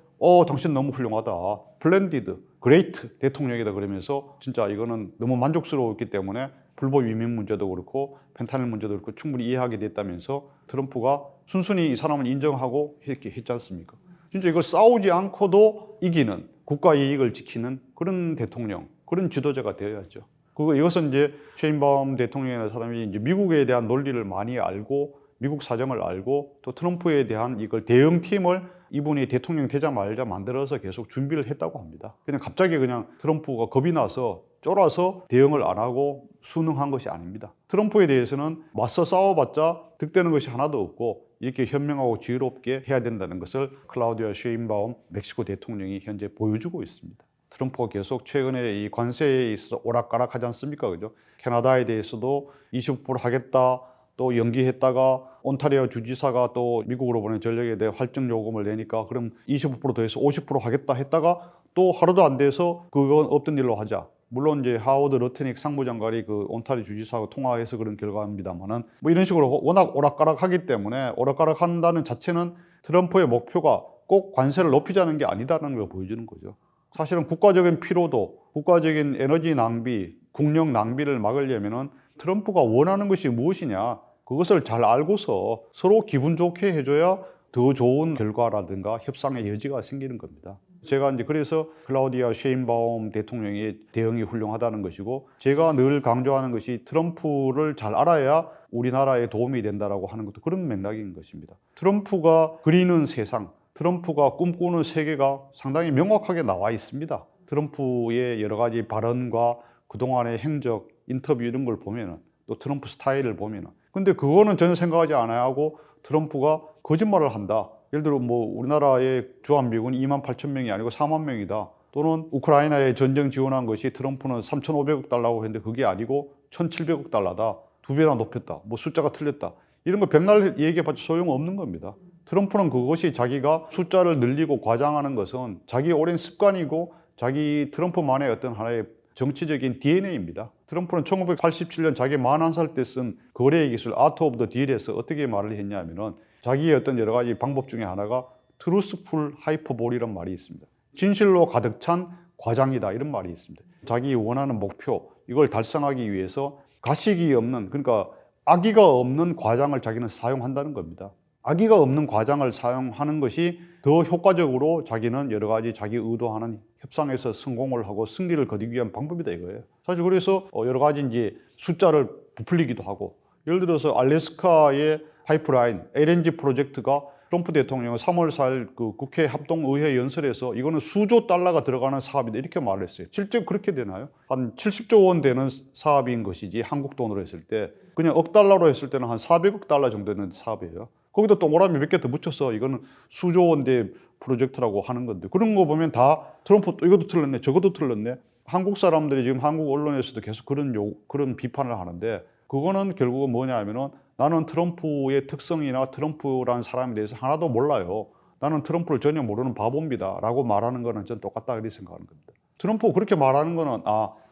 당신 너무 훌륭하다. 플랜디드, 그레이트 대통령이다 그러면서 진짜 이거는 너무 만족스러웠기 때문에 불법 이민 문제도 그렇고 펜타닐 문제도 그렇고 충분히 이해하게 됐다면서 트럼프가 순순히 이 사람을 인정하고 이렇게 했지 않습니까? 진짜 이거 싸우지 않고도 이기는 국가 이익을 지키는 그런 대통령, 그런 지도자가 되어야죠. 그리고 이것은 이제 셰인바움 대통령이라는 사람이 이제 미국에 대한 논리를 많이 알고 미국 사정을 알고 또 트럼프에 대한 이걸 대응팀을 이분이 대통령 되자마자 만들어서 계속 준비를 했다고 합니다. 그냥 갑자기 그냥 트럼프가 겁이 나서 쫄아서 대응을 안 하고 순응한 것이 아닙니다. 트럼프에 대해서는 맞서 싸워봤자 득되는 것이 하나도 없고 이렇게 현명하고 지혜롭게 해야 된다는 것을 클라우디아 셰인바움 멕시코 대통령이 현재 보여주고 있습니다. 트럼프가 계속 최근에 이 관세에 있어서 오락가락하지 않습니까? 그죠? 캐나다에 대해서도 25% 하겠다. 또 연기했다가 온타리오 주지사가 또 미국으로 보낸 전력에 대해 할증 요금을 내니까 그럼 25% 더해서 50% 하겠다 했다가 또 하루도 안 돼서 그건 없던 일로 하자. 물론 이제 하워드 러트닉 상무장관이 그 온타리오 주지사하고 통화해서 그런 결과입니다만은 뭐 이런 식으로 워낙 오락가락하기 때문에 오락가락한다는 자체는 트럼프의 목표가 꼭 관세를 높이자는 게 아니다라는 걸 보여주는 거죠. 사실은 국가적인 피로도, 국가적인 에너지 낭비, 국력 낭비를 막으려면은 트럼프가 원하는 것이 무엇이냐 그것을 잘 알고서 서로 기분 좋게 해줘야 더 좋은 결과라든가 협상의 여지가 생기는 겁니다. 제가 이제 그래서 클라우디아 셰인바움 대통령의 대응이 훌륭하다는 것이고 제가 늘 강조하는 것이 트럼프를 잘 알아야 우리나라에 도움이 된다라고 하는 것도 그런 맥락인 것입니다. 트럼프가 그리는 세상, 트럼프가 꿈꾸는 세계가 상당히 명확하게 나와 있습니다. 트럼프의 여러 가지 발언과 그동안의 행적, 인터뷰 이런 걸 보면은 또 트럼프 스타일을 보면은 근데 그거는 전혀 생각하지 않아야 하고 트럼프가 거짓말을 한다. 예를 들어 뭐 우리나라의 주한미군이 28,000명이 아니고 4만 명이다. 또는 우크라이나에 전쟁 지원한 것이 트럼프는 3,500억 달러고 했는데 그게 아니고 1,700억 달러다. 두 배나 높였다. 뭐 숫자가 틀렸다. 이런 거 백날 얘기해봤자 소용없는 겁니다. 트럼프는 그것이 자기가 숫자를 늘리고 과장하는 것은 자기 오랜 습관이고 자기 트럼프만의 어떤 하나의 정치적인 DNA입니다. 트럼프는 1987년 자기 41살 때 쓴 거래의 기술 아트 오브 더 딜에서 어떻게 말을 했냐면은 자기의 어떤 여러 가지 방법 중에 하나가 트루스풀 하이퍼볼이란 말이 있습니다. 진실로 가득 찬 과장이다 이런 말이 있습니다. 자기 원하는 목표 이걸 달성하기 위해서 가식이 없는 그러니까 악의가 없는 과장을 자기는 사용한다는 겁니다. 악의가 없는 과장을 사용하는 것이 더 효과적으로 자기는 여러 가지 자기 의도하는 협상에서 성공을 하고 승리를 거두기 위한 방법이다 이거예요. 사실 그래서 여러 가지 이제 숫자를 부풀리기도 하고 예를 들어서 알래스카의 파이프라인 LNG 프로젝트가 트럼프 대통령은 3월 4일 그 국회 합동의회 연설에서 이거는 수조 달러가 들어가는 사업이다 이렇게 말을 했어요. 실제 그렇게 되나요? 한 70조 원 되는 사업인 것이지 한국 돈으로 했을 때 그냥 억 달러로 했을 때는 한 400억 달러 정도 되는 사업이에요. 거기다 또 오라미 몇 개 더 붙여서 이거는 수조 원대 프로젝트라고 하는 건데 그런 거 보면 다 트럼프 또 이것도 틀렸네 저것도 틀렸네 한국 사람들이 지금 한국 언론에서도 계속 그런 비판을 하는데 그거는 결국은 뭐냐 하면은 나는 트럼프의 특성이나 트럼프라는 사람에 대해서 하나도 몰라요. 나는 트럼프를 전혀 모르는 바보입니다. 라고 말하는 거는 전 똑같다 이렇게 생각하는 겁니다. 트럼프가 그렇게 말하는 거는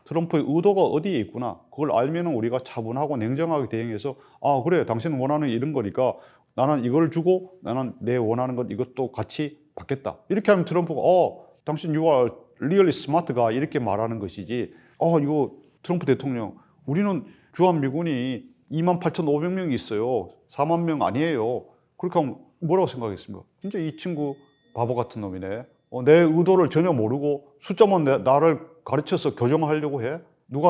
트럼프의 의도가 어디에 있구나. 그걸 알면은 우리가 차분하고 냉정하게 대응해서 그래 당신 원하는 이런 거니까 나는 이걸 주고 나는 내 원하는 것 이것도 같이 받겠다. 이렇게 하면 트럼프가 당신 you are really smart guy 이렇게 말하는 것이지 이거 트럼프 대통령 우리는 주한미군이 28,500명이 있어요. 4만 명 아니에요. 그렇게 하면 뭐라고 생각하겠습니까? 진짜 이 친구 바보 같은 놈이네. 내 의도를 전혀 모르고 숫자만 나를 가르쳐서 교정하려고 해?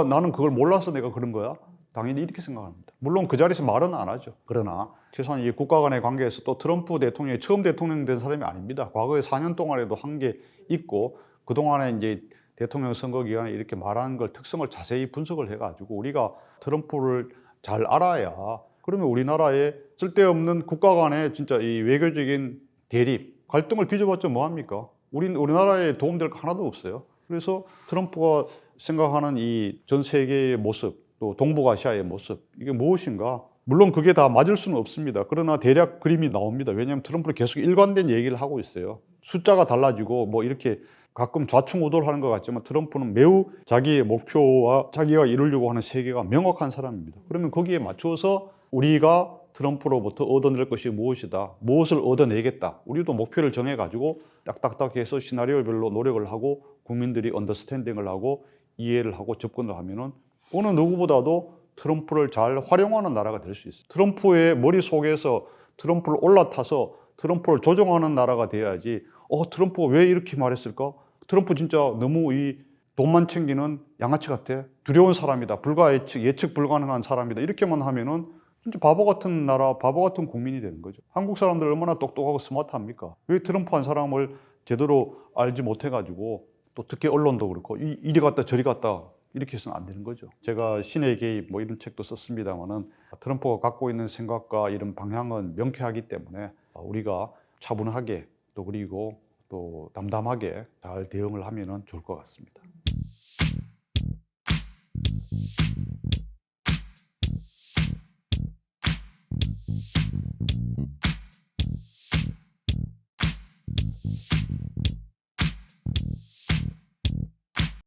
나는 그걸 몰라서 내가 그런 거야? 당연히 이렇게 생각합니다. 물론 그 자리에서 말은 안 하죠. 그러나 최소한 이 국가 간의 관계에서 또 트럼프 대통령이 처음 대통령 된 사람이 아닙니다. 과거에 4년 동안에도 한 게 있고 그동안에 이제 대통령 선거 기간에 이렇게 말하는 걸 특성을 자세히 분석을 해가지고 우리가 트럼프를 잘 알아야 그러면 우리나라에 쓸데없는 국가 간의 진짜 이 외교적인 대립, 갈등을 빚어봤자 뭐합니까? 우리나라에 도움될 거 하나도 없어요. 그래서 트럼프가 생각하는 이 전 세계의 모습, 또 동북아시아의 모습, 이게 무엇인가? 물론 그게 다 맞을 수는 없습니다. 그러나 대략 그림이 나옵니다. 왜냐하면 트럼프는 계속 일관된 얘기를 하고 있어요. 숫자가 달라지고 뭐 이렇게 가끔 좌충우돌하는 것 같지만 트럼프는 매우 자기의 목표와 자기가 이루려고 하는 세계가 명확한 사람입니다. 그러면 거기에 맞춰서 우리가 트럼프로부터 얻어낼 것이 무엇이다, 무엇을 얻어내겠다, 우리도 목표를 정해가지고 딱딱딱 해서 시나리오별로 노력을 하고 국민들이 언더스탠딩을 하고 이해를 하고 접근을 하면은 어느 누구보다도 트럼프를 잘 활용하는 나라가 될 수 있어요. 트럼프의 머릿속에서 트럼프를 올라타서 트럼프를 조종하는 나라가 돼야지. 트럼프가 왜 이렇게 말했을까? 트럼프 진짜 너무 이 돈만 챙기는 양아치 같아. 두려운 사람이다. 예측 불가능한 사람이다. 이렇게만 하면은 진짜 바보 같은 나라, 바보 같은 국민이 되는 거죠. 한국 사람들 얼마나 똑똑하고 스마트합니까? 왜 트럼프 한 사람을 제대로 알지 못해가지고 또 특히 언론도 그렇고 이리 갔다 저리 갔다 이렇게 해서는 안 되는 거죠. 제가 신의 개입 뭐 이런 책도 썼습니다만은 트럼프가 갖고 있는 생각과 이런 방향은 명쾌하기 때문에 우리가 차분하게 또 그리고 또 담담하게 잘 대응을 하면은 좋을 것 같습니다.